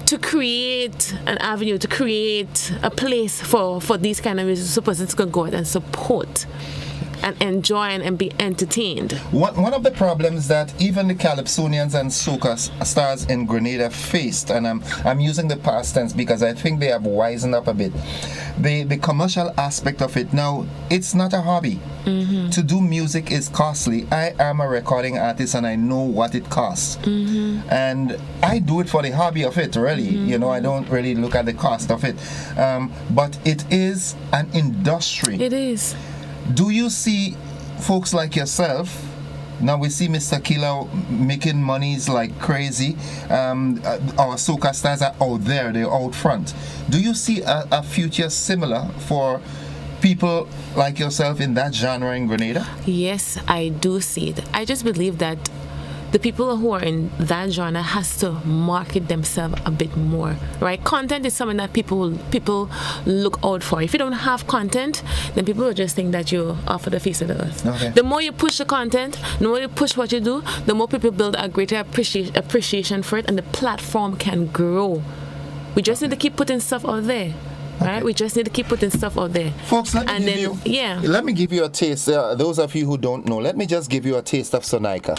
to create an avenue, to create a place for these kind of music, so persons can go out and support and enjoy and be entertained. One of the problems that even the Calypsonians and soca stars in Grenada faced, and I'm using the past tense because I think they have wisened up a bit, the commercial aspect of it. Now, it's not a hobby. To do music is costly. I am a recording artist and I know what it costs. And I do it for the hobby of it, really. I don't really look at the cost of it. But it is an industry. It is. Do you see folks like yourself? Now we see Mr. Killer making monies like crazy. Our soca stars are out there, they're out front. Do you see a future similar for people like yourself in that genre in Grenada? Yes, I do see it. I just believe that the people who are in that genre has to market themselves a bit more, right? Content is something that people look out for. If you don't have content, then people will just think that you're off of the face of the earth. Okay. The more you push the content, the more you push what you do, the more people build a greater appreciation for it, and the platform can grow. We just need to keep putting stuff out there. Right, we just need to keep putting stuff out there, folks. Let me give you a taste. Those of you who don't know, let me just give you a taste of Sonika.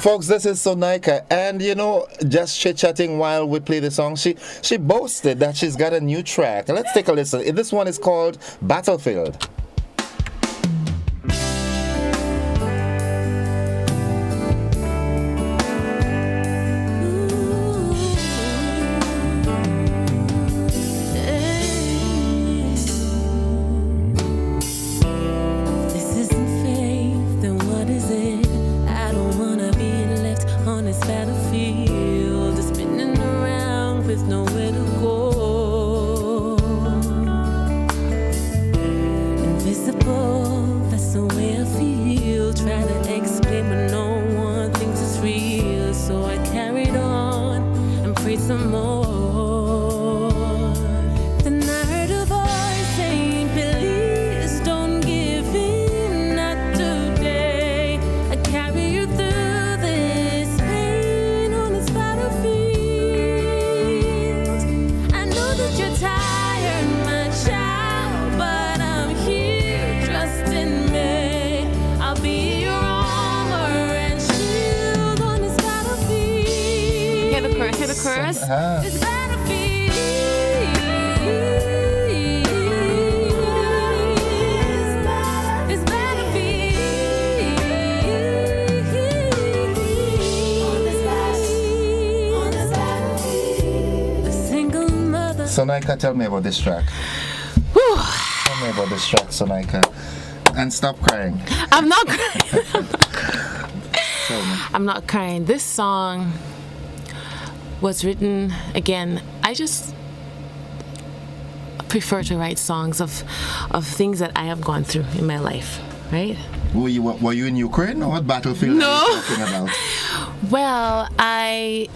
Folks, this is Sonika, and just chit-chatting while we play the song, she boasted that she's got a new track. Let's take a listen. This one is called Battlefield. Sonika, tell me about this track. Tell me about this track, Sonika. And stop crying. I'm not crying. I'm not crying. This song was written, again, I just prefer to write songs of things that I have gone through in my life, right? Were you in Ukraine, or what battlefield no. are you talking about? Well, I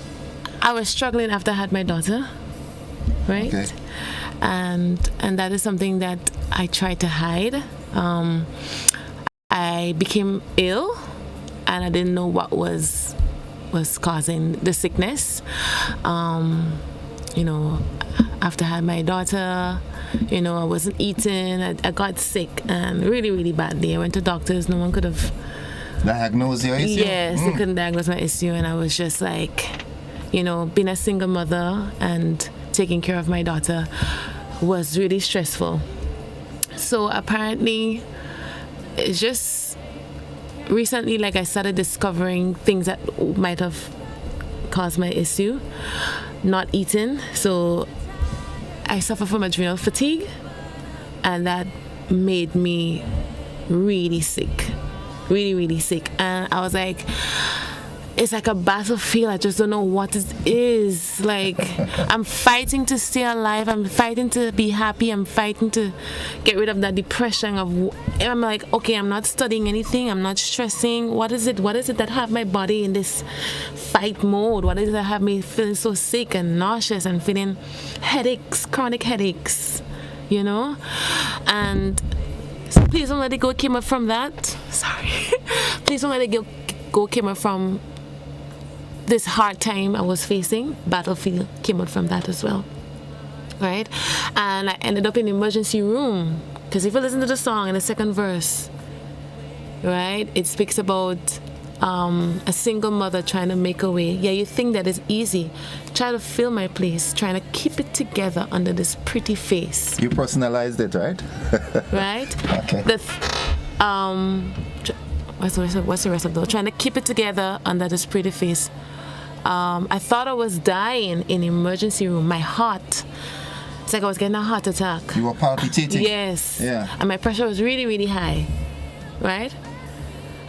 was struggling after I had my daughter. Right, okay. And that is something that I tried to hide. I became ill, and I didn't know what was causing the sickness. After I had my daughter, I wasn't eating. I got sick, and really, really badly. I went to doctors. No one could have diagnosed your issue. Yes, they couldn't diagnose my issue, and I was just like, being a single mother and taking care of my daughter was really stressful. So apparently, it's just recently, like, I started discovering things that might have caused my issue. Not eating. So I suffer from adrenal fatigue, and that made me really sick. Really, really sick. And I was like, it's like a battlefield. I just don't know what it is. Like, I'm fighting to stay alive. I'm fighting to be happy. I'm fighting to get rid of that depression I'm like, okay, I'm not studying anything. I'm not stressing. What is it? What is it that have my body in this fight mode? What is it that have me feeling so sick and nauseous and feeling headaches, chronic headaches, you know? And so please don't let it go came up from that. Sorry. Please don't let it go came up from this hard time I was facing. Battlefield came out from that as well, right? And I ended up in the emergency room, because if you listen to the song in the second verse, right, it speaks about a single mother trying to make a way. Yeah, you think that is easy. Try to fill my place, trying to keep it together under this pretty face. You personalized it, right? Right? Okay. What's the rest of the trying to keep it together under this pretty face. I thought I was dying in emergency room. My heart, it's like I was getting a heart attack. You were palpitating? Yes. Yeah. And my pressure was really, really high, right?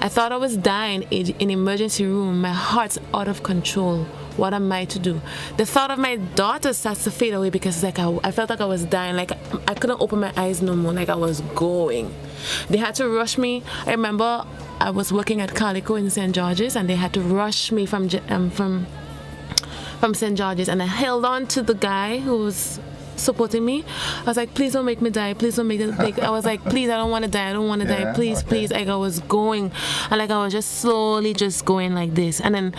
I thought I was dying in emergency room. My heart's out of control. What am I to do? The thought of my daughter starts to fade away, because like I felt like I was dying. Like I couldn't open my eyes no more. Like I was going. They had to rush me. I remember I was working at Calico in St. George's, and they had to rush me from St. George's, and I held on to the guy who was supporting me. I was like, please don't make me die. Please don't make it. I was like, please, I don't want to die. I don't want to die. Please, please. Like I was going, and like I was just slowly just going like this, and then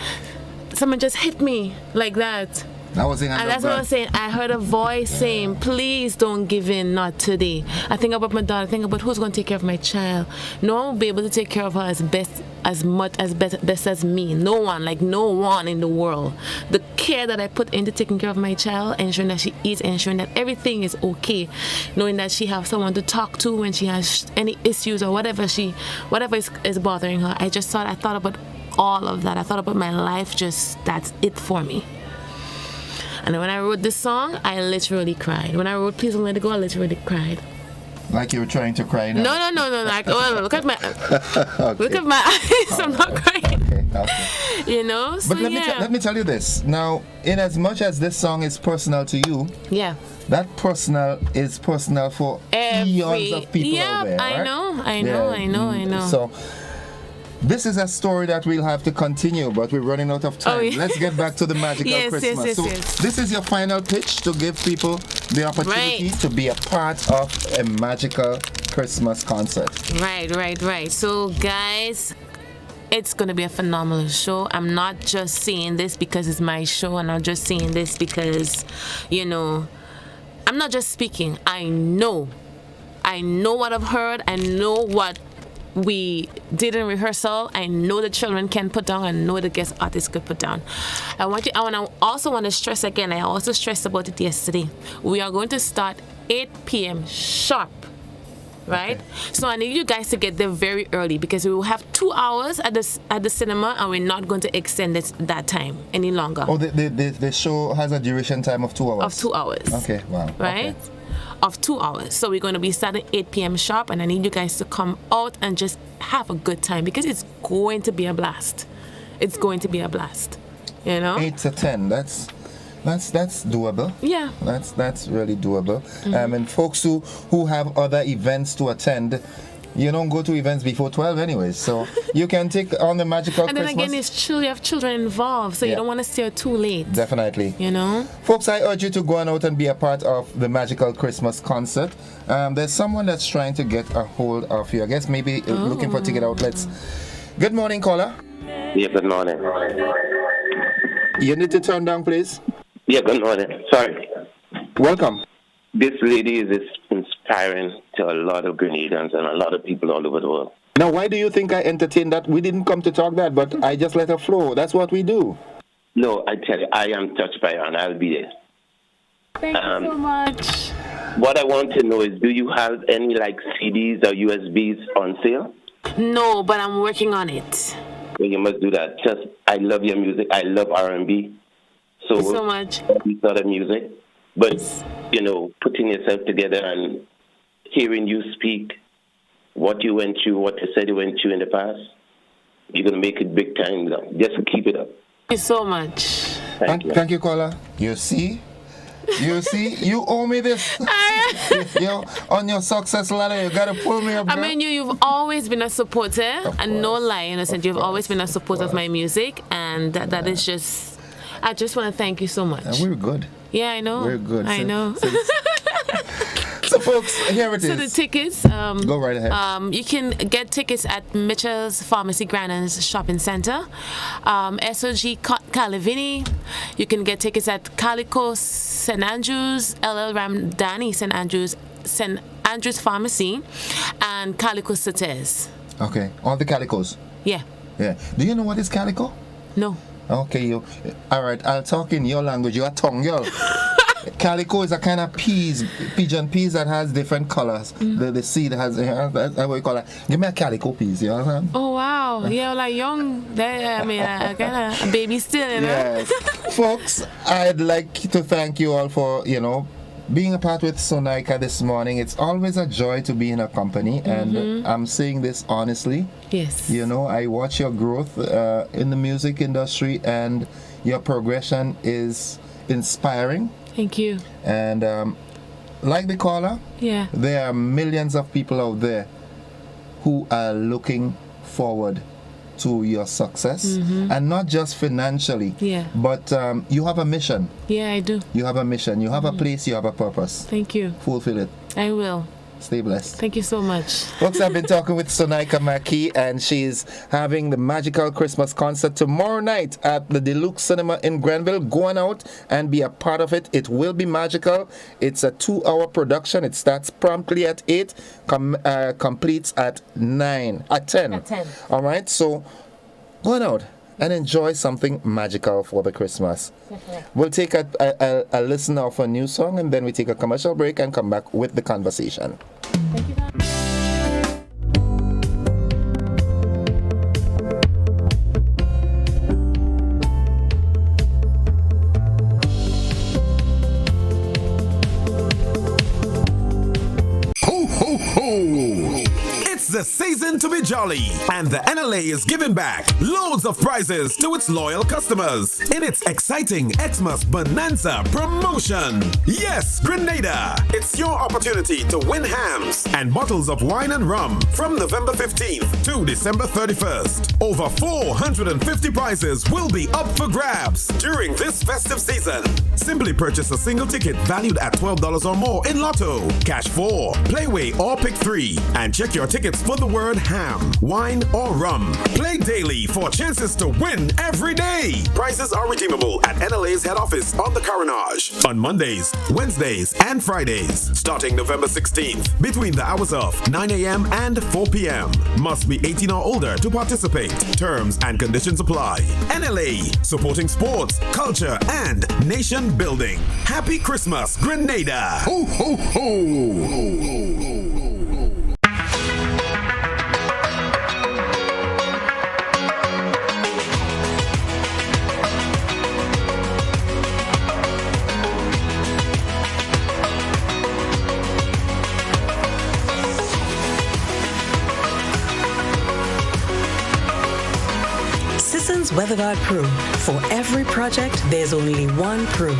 someone just hit me like that. And that's what I was saying. I heard a voice saying, please don't give in, not today. I think about my daughter. I think about who's going to take care of my child. No one will be able to take care of her best as me. No one in the world. The care that I put into taking care of my child, ensuring that she eats, ensuring that everything is okay, knowing that she has someone to talk to when she has any issues or whatever is bothering her. I thought about all of that. I thought about my life. That's it for me. And when I wrote this song, I literally cried. When I wrote Please Don't Let It Go, I literally cried. Like you were trying to cry now? No. Like, look at my okay. Look at my eyes. I'm not crying. Okay. You know? So, but let me tell you this. Now, in as much as this song is personal to you, yeah, that personal is personal for eons of people out there. I right? know. So, this is a story that we'll have to continue, but we're running out of time. Oh, yeah. Let's get back to the magical Christmas. Yes. This is your final pitch to give people the opportunity to be a part of a magical Christmas concert. Right. So, guys, it's going to be a phenomenal show. I'm not just saying this because it's my show. I'm not just saying this because, I'm not just speaking. I know what I've heard. I know what we did in rehearsal. I know the children can put down. I know the guest artists could put down. I also want to stress again, I also stressed about it yesterday. We are going to start 8 p.m. sharp. Right? Okay. So I need you guys to get there very early, because we will have 2 hours at the cinema, and we're not going to extend that time any longer. Oh, the show has a duration time of 2 hours? Of 2 hours. Okay, wow. Right? Okay. Of 2 hours. So we're going to be starting 8 p.m. sharp, and I need you guys to come out and just have a good time, because it's going to be a blast. It's going to be a blast. 8 to 10. That's doable. Yeah. That's really doable. Mm-hmm. And folks who have other events to attend, you don't go to events before 12 anyways, so you can take on the magical and then Christmas. Again, you have children involved, so you don't want to stay too late. Definitely. Folks, I urge you to go on out and be a part of the magical Christmas concert. There's someone that's trying to get a hold of you. I guess maybe looking for ticket outlets. Good morning, caller. Yeah, good morning. You need to turn down, please. Yeah, good morning. Sorry. Welcome. This lady is inspiring to a lot of Grenadians and a lot of people all over the world. Now, why do you think I entertained that? We didn't come to talk that, but I just let her flow. That's what we do. No, I tell you, I am touched by her, and I'll be there. Thank you so much. What I want to know is, do you have any CDs or USBs on sale? No, but I'm working on it. Well, you must do that. I love your music. I love R&B. Thank you so much. This sort of music. But, putting yourself together and hearing you speak what you went through, what you said you went through in the past, you're going to make it big time. Just keep it up. Thank you so much. Thank you, caller. You see, you owe me this. On your success ladder, you gotta pull me up. I mean, you've always been a supporter, and no lie, innocent. You've always been a supporter of my music, and that is just. I just want to thank you so much. And we're good. Yeah, I know. We're good. I know. So, folks, here it is. So the tickets. Go right ahead. You can get tickets at Mitchell's Pharmacy Granans Shopping Center, SOG Calavini. You can get tickets at Calico St. Andrews, LL Ramdani St. Andrews Pharmacy, and Calico Sates. Okay, all the Calicos. Yeah. Yeah. Do you know what is Calico? No. Okay, all right. I'll talk in your language. You're a tongue girl. Calico is a kind of pigeon peas that has different colors. The seed has, that's what we call it. Give me a calico peas, you know what I'm saying? Oh, wow. Yeah, like young. I mean, kind of a baby still, you know? Yes. Folks, I'd like to thank you all for, being a part with Sonika this morning. It's always a joy to be in a company, and I'm saying this honestly. Yes. I watch your growth in the music industry, and your progression is inspiring. Thank you. And like the caller, there are millions of people out there who are looking forward to your success, and not just financially, but you have a mission. Yeah, I do. You have a mission. You have a place. You have a purpose. Thank you. Fulfill it. I will. Stay blessed. Thank you so much. Folks, I've been talking with Sonika McKie, and she's having the magical Christmas concert tomorrow night at the Deluxe Cinema in Grenville. Go on out and be a part of it. It will be magical. It's a 2-hour production. It starts promptly at 8, completes at 10. All right, so go on out and enjoy something magical for the Christmas. We'll take a listen of a new song, and then we take a commercial break and come back with the conversation. Thank you very much. Ho, ho, ho! It's the season to be jolly, and the NLA is giving back loads of prizes to its loyal customers in its exciting Xmas Bonanza promotion. Yes, Grenada! It's your opportunity to win hams and bottles of wine and rum from November 15th to December 31st. Over 450 prizes will be up for grabs during this festive season. Simply purchase a single ticket valued at $12 or more in Lotto, Cash 4, Playway, or Pick 3, and check your tickets for the word ham, wine, or rum. Play daily for chances to win every day. Prizes are redeemable at NLA's head office on the Carenage on Mondays, Wednesdays, and Fridays, starting November 16th, between the hours of 9 a.m. and 4 p.m. Must be 18 or older to participate. Terms and conditions apply. NLA, supporting sports, culture, and nation building. Happy Christmas, Grenada! Ho, ho, ho! Weather Guard Crew. For every project, there's only one crew.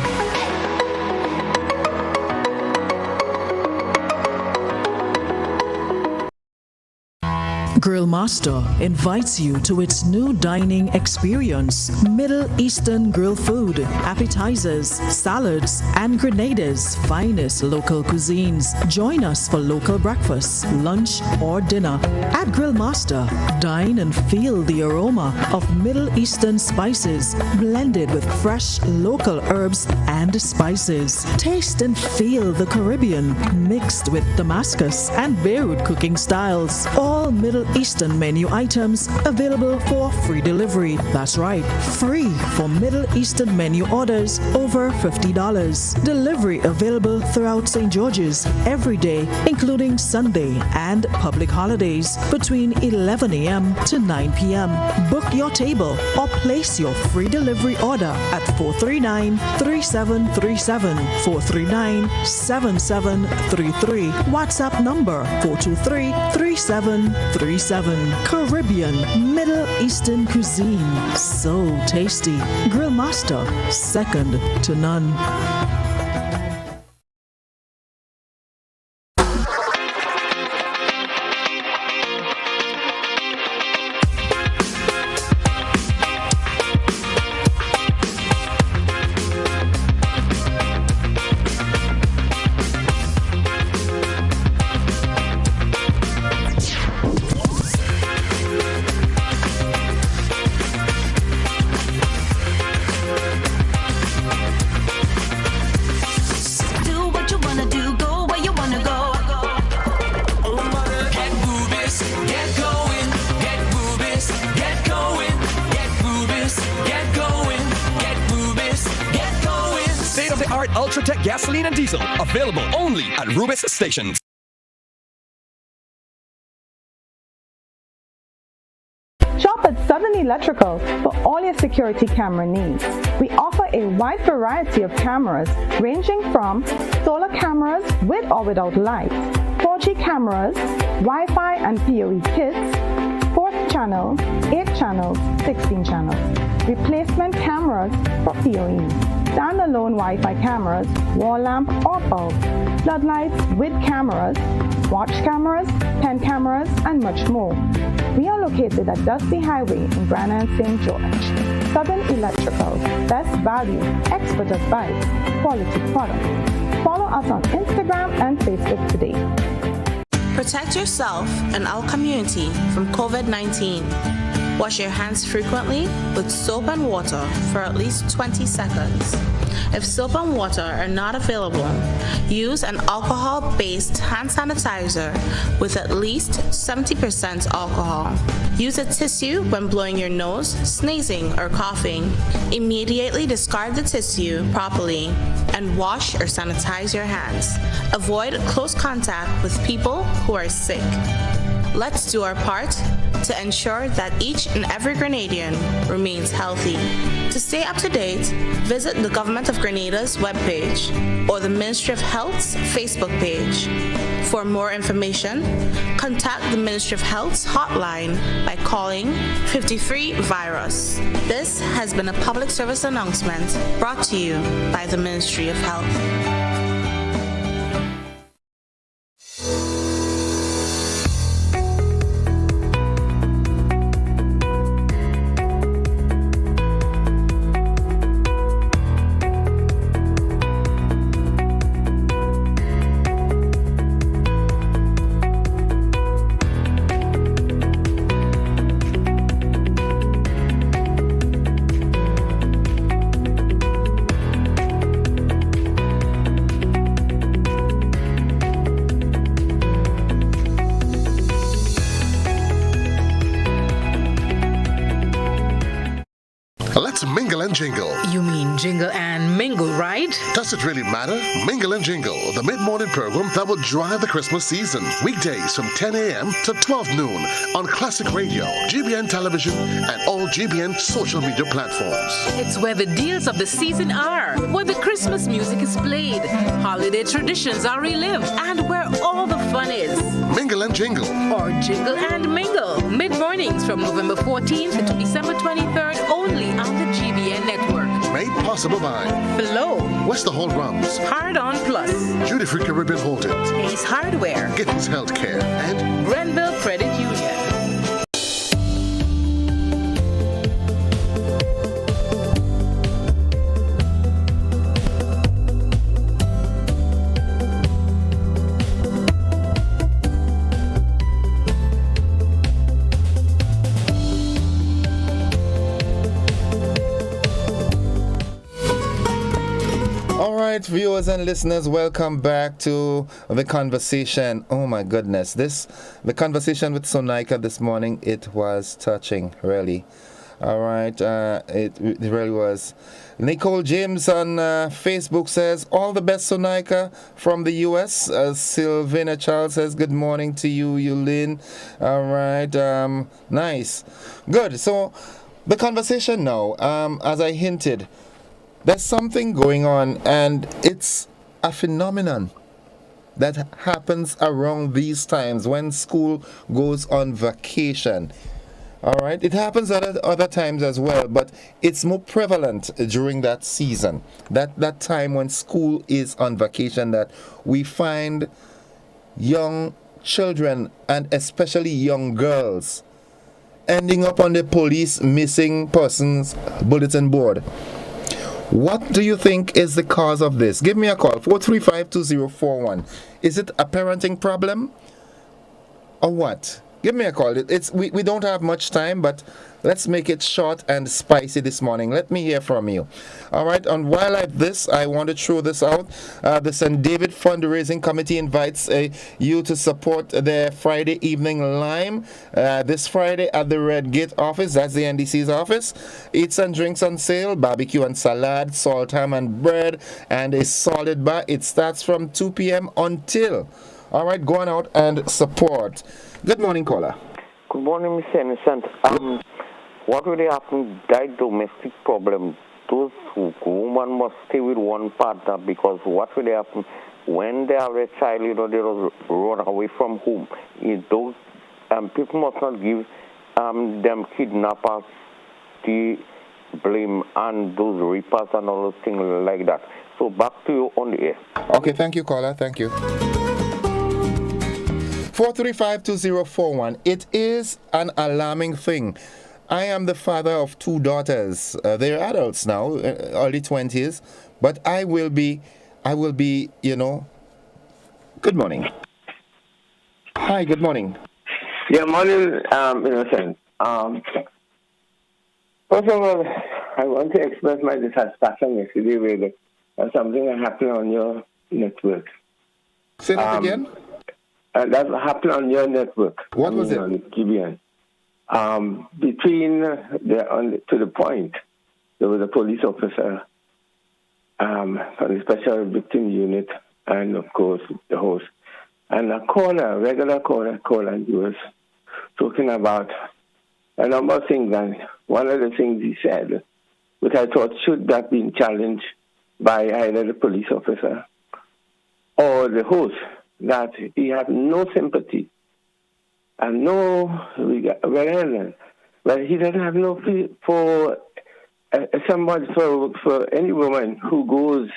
Grill Master invites you to its new dining experience. Middle Eastern grill food, appetizers, salads, and Grenada's finest local cuisines. Join us for local breakfast, lunch, or dinner. At Grill Master, dine and feel the aroma of Middle Eastern spices blended with fresh local herbs and spices. Taste and feel the Caribbean mixed with Damascus and Beirut cooking styles. All Middle Eastern menu items available for free delivery. That's right, free for Middle Eastern menu orders over $50. Delivery available throughout St. George's every day, including Sunday and public holidays between 11 a.m. to 9 p.m. Book your table or place your free delivery order at 439-3737, 439-7733. WhatsApp number 423-3733. 37. Caribbean, Middle Eastern cuisine. So tasty. Grill master, second to none. Ultratech gasoline and diesel, available only at Rubis stations. Shop at Southern Electrical for all your security camera needs. We offer a wide variety of cameras ranging from solar cameras with or without lights, 4G cameras, Wi-Fi and PoE kits, 4th channel, 8 channels, 16 channels, replacement cameras for PoE, standalone Wi-Fi cameras, wall lamp or bulb, floodlights with cameras, watch cameras, pen cameras, and much more. We are located at Dusty Highway in Grenada and St. George. Southern Electrical, best value, expert advice, quality product. Follow us on Instagram and Facebook today. Protect yourself and our community from COVID-19. Wash your hands frequently with soap and water for at least 20 seconds. If soap and water are not available, use an alcohol-based hand sanitizer with at least 70% alcohol. Use a tissue when blowing your nose, sneezing, or coughing. Immediately discard the tissue properly and wash or sanitize your hands. Avoid close contact with people who are sick. Let's do our part to ensure that each and every Grenadian remains healthy. To stay up to date, visit the Government of Grenada's webpage or the Ministry of Health's Facebook page. For more information, contact the Ministry of Health's hotline by calling 53-VIRUS. This has been a public service announcement brought to you by the Ministry of Health. Let's mingle and jingle. You mean jingle and mingle, right? Does it really matter? Mingle and Jingle, the mid-morning program that will drive the Christmas season. Weekdays from 10 a.m. to 12 noon on Classic Radio, GBN Television, and all GBN social media platforms. It's where the deals of the season are, where the Christmas music is played, holiday traditions are relived, and where all the fun is. Mingle and Jingle. Or Jingle and Mingle. Mid-mornings from November 14th to December 23rd only on the GBN network. Made possible by Flow, Westerhall Rums, Hard On Plus, Duty Free Caribbean Holdings, Ace Hardware, Gittins Healthcare, and Grenville Credit Union. Viewers and listeners, welcome back to the conversation. Oh my goodness, the conversation with Sonika this morning, it was touching, really. All right, it really was. Nicole James on Facebook says, all the best, Sonika, from the U.S. Sylvina Charles says, good morning to you, Yulin. All right, nice. Good. So the conversation now, as I hinted, there's something going on, and it's a phenomenon. that happens around these times when school goes on vacation. All right, it happens at other times as well, but it's more prevalent during that season, that time when school is on vacation, that we find young children and especially young girls ending up on the police missing persons bulletin board. What do you think is the cause of this? Give me a call, 435-2041. Is it a parenting problem or what? Give me a call. We don't have much time, but let's make it short and spicy this morning. Let me hear from you. All right, and while I want to throw this out. The St. David Fundraising Committee invites you to support their Friday evening lime this Friday at the Red Gate office. That's the NDC's office. Eats and drinks on sale, barbecue and salad, salt, ham and bread, and a solid bar. It starts from 2 p.m. until. All right, go on out and support. Good morning, caller. Good morning, Mr. Innocent. What really happen? That domestic problem. Those women must stay with one partner because what really happen when they have a child? They just run away from home. Those people must not give them kidnappers the blame and those reapers and all those things like that. So back to you on the air. Okay, thank you, caller. Thank you. 435-2041. It is an alarming thing. I am the father of 2 daughters. They're adults now, early 20s, but I will be, Good morning. Hi, good morning. Yeah, morning, Innocent. First of all, I want to express my dissatisfaction yesterday with something that happened on your network. Say that again? That happened on your network. What was it? On GBN. To the point, there was a police officer from the Special Victim Unit and, of course, the host. And a regular caller, and he was talking about a number of things. And one of the things he said, which I thought should have been challenged by either the police officer or the host, that he had no sympathy and no regard. Well, he doesn't have no feel for somebody, for any woman who goes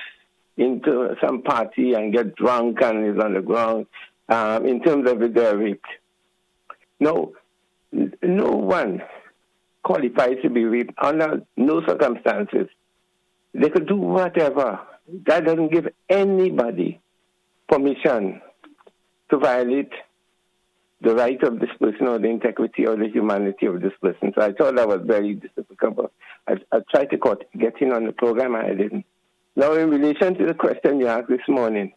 into some party and get drunk and is on the ground in terms of they're raped. No one qualifies to be raped under no circumstances. They could do whatever. That doesn't give anybody permission to violate the right of this person or the integrity or the humanity of this person. So I thought that was very difficult. I tried to get in on the program and I didn't. Now, in relation to the question you asked this morning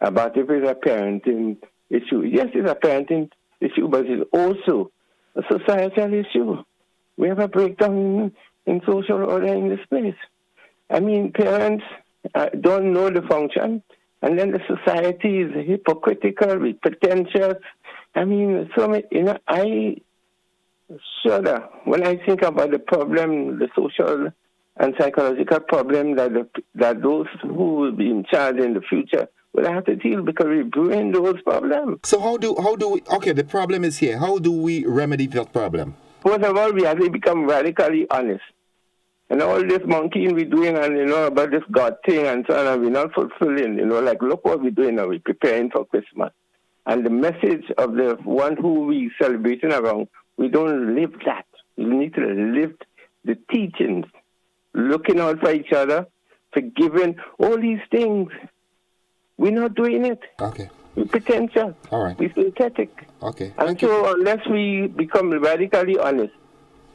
about if it's a parenting issue, yes, it's a parenting issue, but it's also a societal issue. We have a breakdown in social order in this place. I mean, parents don't know the function. And then the society is hypocritical, pretentious. I mean, I shudder when I think about the problem, the social and psychological problem that those who will be in charge in the future will have to deal because we bring those problems. So how do we, okay, the problem is here. How do we remedy that problem? First of all, we have to become radically honest. And all this monkeying we're doing and, about this God thing and so on, and we're not fulfilling, like, look what we're doing now. We're preparing for Christmas. And the message of the one who we celebrating around, we don't live that. We need to live the teachings, looking out for each other, forgiving, all these things. We're not doing it. Okay. We're pretentious. All right. We're synthetic. Okay. And so unless we become radically honest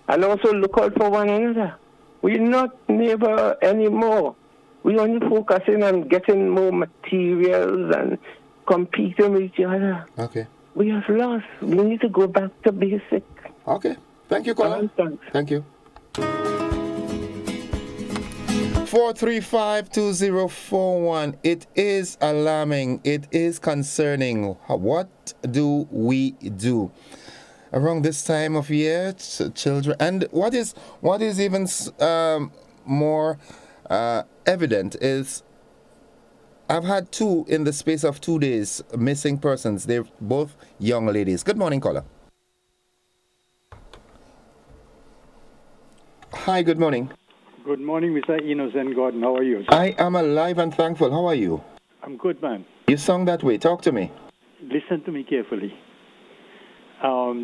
and also look out for one another, we're not neighbor anymore. We're only focusing on getting more materials and competing with each other. Okay. We have lost. We need to go back to basic. Okay. Thank you, caller. Thank you. 435-2041. It is alarming. It is concerning. What do we do? Around this time of year, children, and what is even more evident is I've had two in the space of 2 days missing persons. They're both young ladies. Good morning, caller. Hi, good morning. Good morning, Mr. Innocent Gordon. How are you? I am alive and thankful. How are you? I'm good, man. You sound that way. Talk to me. Listen to me carefully.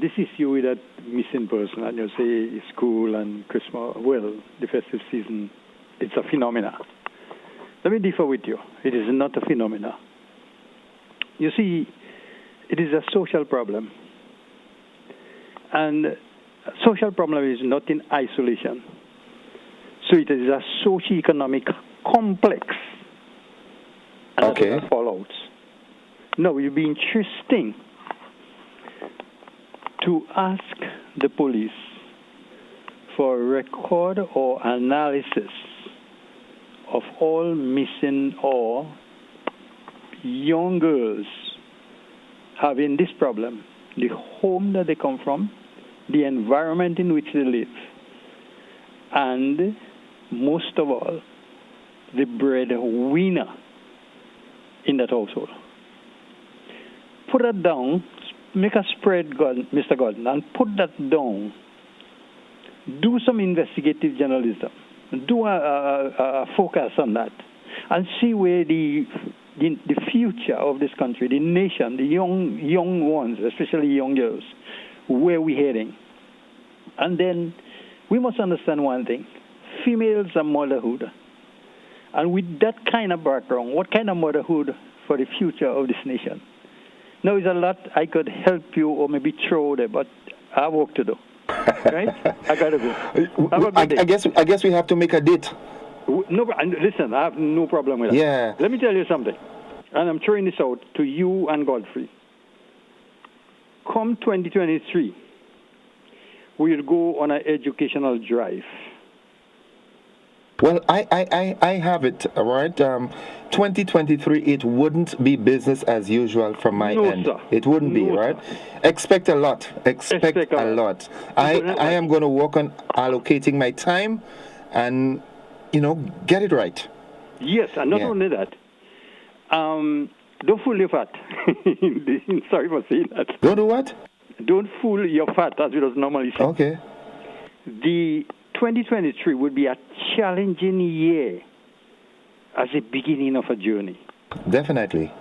This issue with that missing person, and you say school and Christmas, well, the festive season, it's a phenomena. Let me differ with you. It is not a phenomena. You see, it is a social problem. And a social problem is not in isolation. So it is a socio-economic complex. And okay. That fallouts. Now, it would be interesting to ask the police for a record or analysis of all missing or young girls having this problem, the home that they come from, the environment in which they live, and most of all, the breadwinner in that household. Put that down, make a spread, Mr. Gordon, and put that down. Do some investigative journalism. Do a focus on that, and see where the future of this country, the nation, the young ones, especially young girls, where we're heading. And then we must understand one thing. Females are motherhood. And with that kind of background, what kind of motherhood for the future of this nation? Now, there's a lot I could help you or maybe throw there, but I have work to do. Right? I gotta go. I guess we have to make a date. No, listen, I have no problem with that. Yeah. Let me tell you something, and I'm throwing this out to you and Godfrey. Come 2023, we'll go on an educational drive. Well, I have it, all right? 2023, it wouldn't be business as usual from my end. Sir. It wouldn't be, right? Expect a lot. Expect a lot. I am going to work on allocating my time and, get it right. Yes, and not only that. Don't fool your fat. Sorry for saying that. Don't do what? Don't fool your fat, as we would normally say. Okay. The 2023 would be a challenging year as a beginning of a journey. Definitely.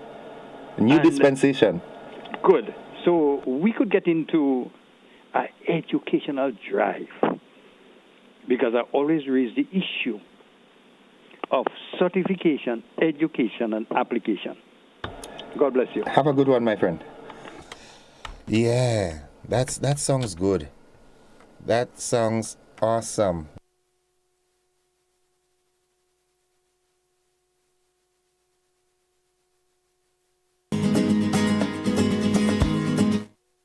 New dispensation. Good. So we could get into an educational drive, because I always raise the issue of certification, education, and application. God bless you. Have a good one, my friend. Yeah, that sounds good. That sounds awesome.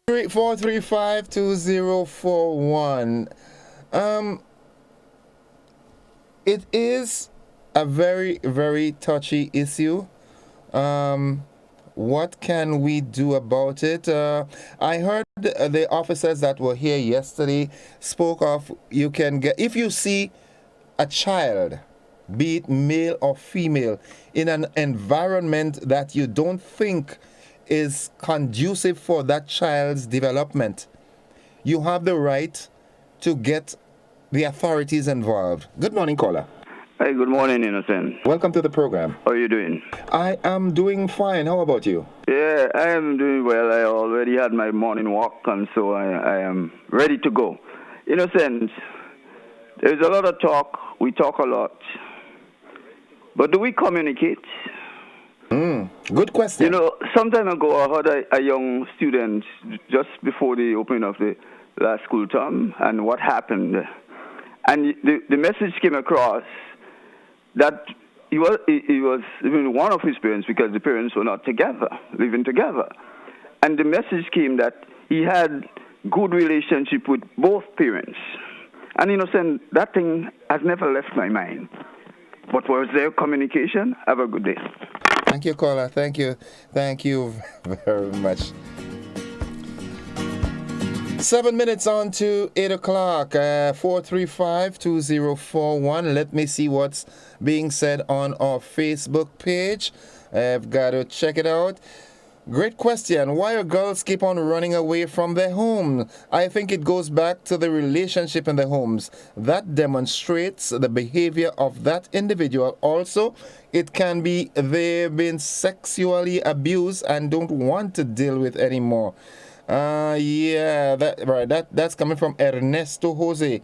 Three 435-2041. It is a very, very touchy issue. What can we do about it? I heard the officers that were here yesterday spoke of, you can get, if you see a child, be it male or female, in an environment that you don't think is conducive for that child's development, you have the right to get the authorities involved. Good morning, caller. Hey, good morning, Innocent. Welcome to the program. How are you doing? I am doing fine. How about you? Yeah, I am doing well. I already had my morning walk, and so I am ready to go. Innocent, there's a lot of talk. We talk a lot. But do we communicate? Good question. Some time ago, I had a young student just before the opening of the last school term, and what happened. And the message came across that he was even one of his parents, because the parents were not together, living together. And the message came that he had good relationship with both parents. And Innocent, that thing has never left my mind. But was there communication? Have a good day. Thank you, caller. Thank you. Thank you very much. 7 minutes on to 8 o'clock. 435-2041. Let me see what's being said on our Facebook page. I've got to check it out. Great question. Why are girls keep on running away from their home? I think it goes back to the relationship in the homes. That demonstrates the behavior of that individual. Also, it can be they've been sexually abused and don't want to deal with anymore. That's coming from Ernesto Jose.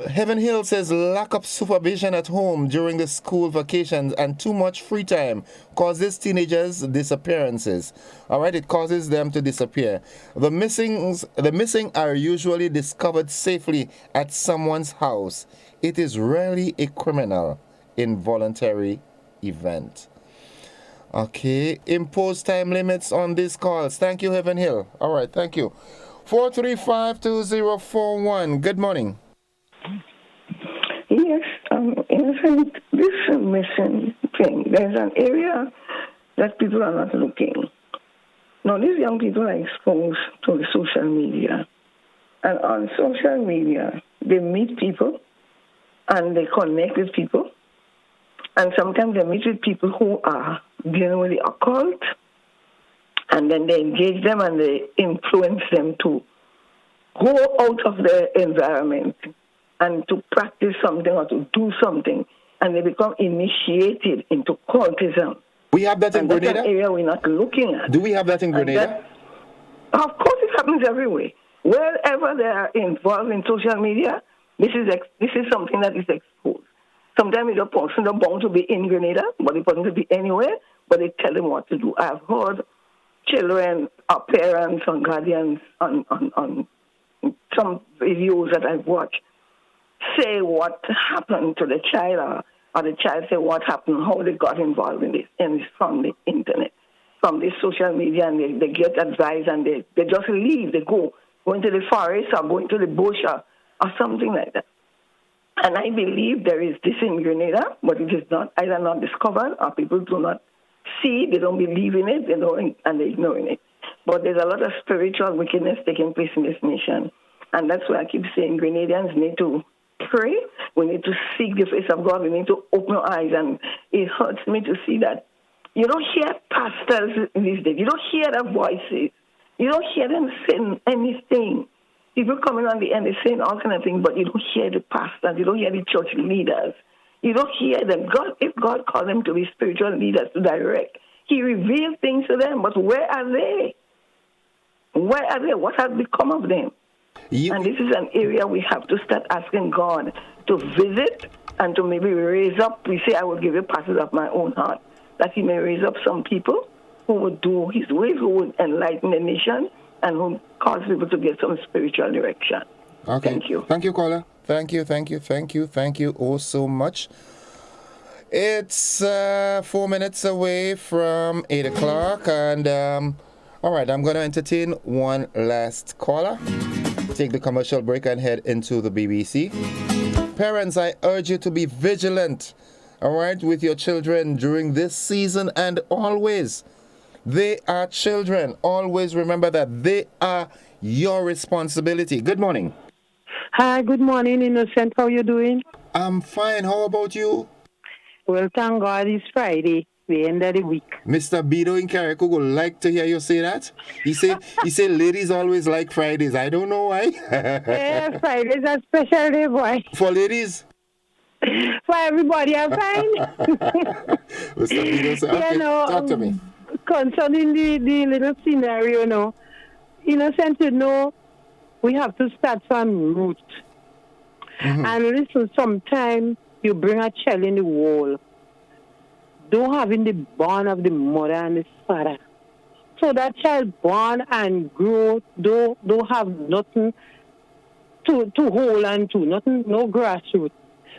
Heaven Hill says lack of supervision at home during the school vacations and too much free time causes teenagers disappearances. All right, it causes them to disappear. The missing are usually discovered safely at someone's house. It is rarely a criminal involuntary event. Okay, impose time limits on these calls. Thank you, Heaven Hill. All right, thank you. 435-2041. Good morning. Yes, innocent, this missing thing, there's an area that people are not looking. Now, these young people are exposed to the social media. And on social media, they meet people and they connect with people. And sometimes they meet with people who are dealing with the occult. And then they engage them and they influence them to go out of their environment and to practice something or to do something, and they become initiated into cultism. We have that in Grenada? That's an area we're not looking at. Do we have that in Grenada? Of course, it happens everywhere. Wherever they are involved in social media, this is something that is exposed. Sometimes the person is bound to be in Grenada, but the person could be anywhere, but they tell them what to do. I've heard children or parents or guardians on some videos that I've watched say what happened to the child, or the child say what happened, how they got involved in this, and it's from the internet, from the social media, and they get advice, and they just leave, they go into the forest or go into the bush or something like that. And I believe there is this in Grenada, but it is not either not discovered or people do not see, they don't believe in it, and they're ignoring it. But there's a lot of spiritual wickedness taking place in this nation. And that's why I keep saying Grenadians need to pray. We need to seek the face of God. We need to open our eyes. And it hurts me to see that you don't hear pastors these days. You don't hear their voices. You don't hear them saying anything. People coming on the end, they're saying all kind of things, but you don't hear the pastors. You don't hear the church leaders. You don't hear them. If God called them to be spiritual leaders to direct, He revealed things to them, but where are they? Where are they? What has become of them? And this is an area we have to start asking God to visit and to maybe raise up. We say, I will give you pastors of my own heart, that He may raise up some people who would do His ways, who would enlighten the nation, and who cause people to get some spiritual direction. Okay. Thank you. Thank you, caller. Thank you oh so much. It's 4 minutes away from 8 o'clock, and all right, I'm going to entertain one last caller. Take the commercial break and head into the BBC. Parents, I urge you to be vigilant, all right, with your children during this season and always. They are children. Always remember that they are your responsibility. Good morning. Hi, good morning, Innocent. How you doing? I'm fine. How about you? Well, thank God it's Friday, the end of the week. Mr. Bido in Carrico would like to hear you say that. He said ladies always like Fridays. I don't know why. Yeah, Friday's a special day, boy. For ladies? For everybody, I'm fine. Mr. Bido said, okay, talk to me. Concerning the little scenario, Innocent, we have to start from root. Mm-hmm. And listen, sometimes you bring a child in the world, don't having the bond of the mother and the father. So that child born and grow, don't have nothing to hold on to, nothing, no grassroots.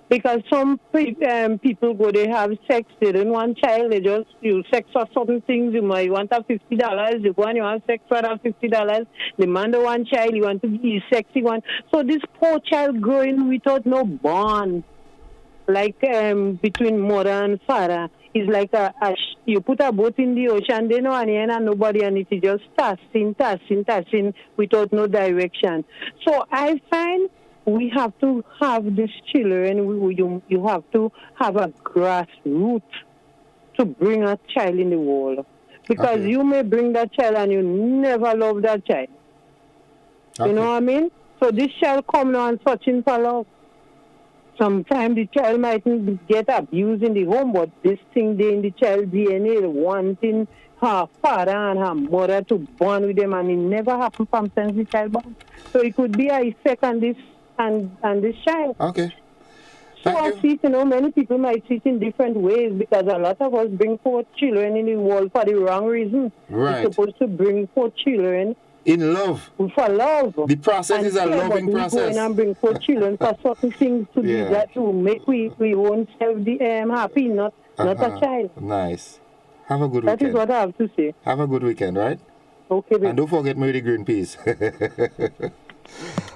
Because some people go, they have sex, they don't want child, they just use sex for certain things. You might want a $50, you go and you have sex for that $50. The man don't want child, you want to be sexy one. So this poor child growing without no bond, like between mother and father, is like you put a boat in the ocean, they know any and nobody, and it is just tossing without no direction. So I find we have to have these children, you have to have a grassroots to bring a child in the world. Because you may bring that child and you never love that child. You know what I mean? So this child come now and searching for love. Sometimes the child might get abused in the home, but this thing they in the child DNA, wanting her father and her mother to bond with them, and it never happened from since the child born. So it could be an effect on this and this child. Okay. So I see, many people might see it in different ways because a lot of us bring forth children in the world for the wrong reason. Right. We're supposed to bring forth children in love. For love. The process is a loving process. We go in and bring forth children for certain things to do that to make we own self happy, not a child. Nice. Have a good weekend. That is what I have to say. Have a good weekend, right? Okay, baby. And don't forget me with the green peas.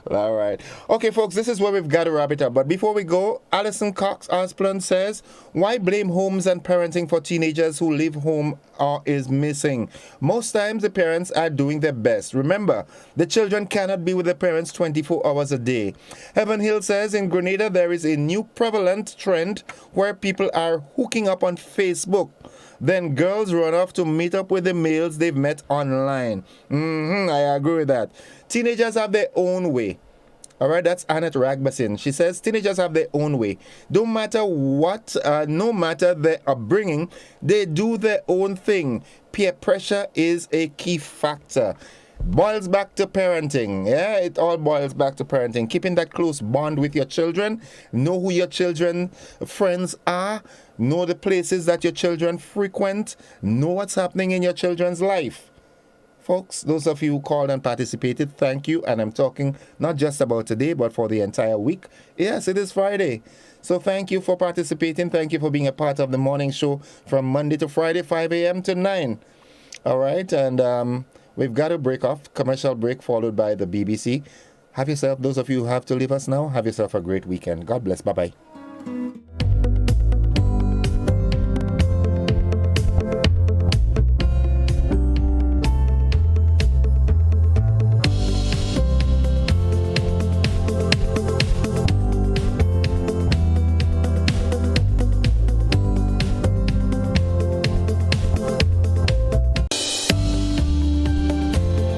All right. Okay, folks, this is where we've got to wrap it up. But before we go, Alison Cox Asplund says, why blame homes and parenting for teenagers who leave home or is missing? Most times the parents are doing their best. Remember, the children cannot be with their parents 24 hours a day. Heaven Hill says, in Grenada, there is a new prevalent trend where people are hooking up on Facebook. Then girls run off to meet up with the males they've met online. I agree with that. Teenagers have their own way. All right, that's Annette Ragbasin. She says teenagers have their own way. Don't matter what, no matter their upbringing, they do their own thing. Peer pressure is a key factor. Boils back to parenting. Yeah, it all boils back to parenting. Keeping that close bond with your children. Know who your children friends are. Know the places that your children frequent. Know what's happening in your children's life. Folks, those of you who called and participated, thank you. And I'm talking not just about today, but for the entire week. Yes, it is Friday. So thank you for participating. Thank you for being a part of the morning show from Monday to Friday, 5 a.m. to 9. All right, and we've got to break off. Commercial break followed by the BBC. Have yourself, those of you who have to leave us now, have yourself a great weekend. God bless. Bye-bye.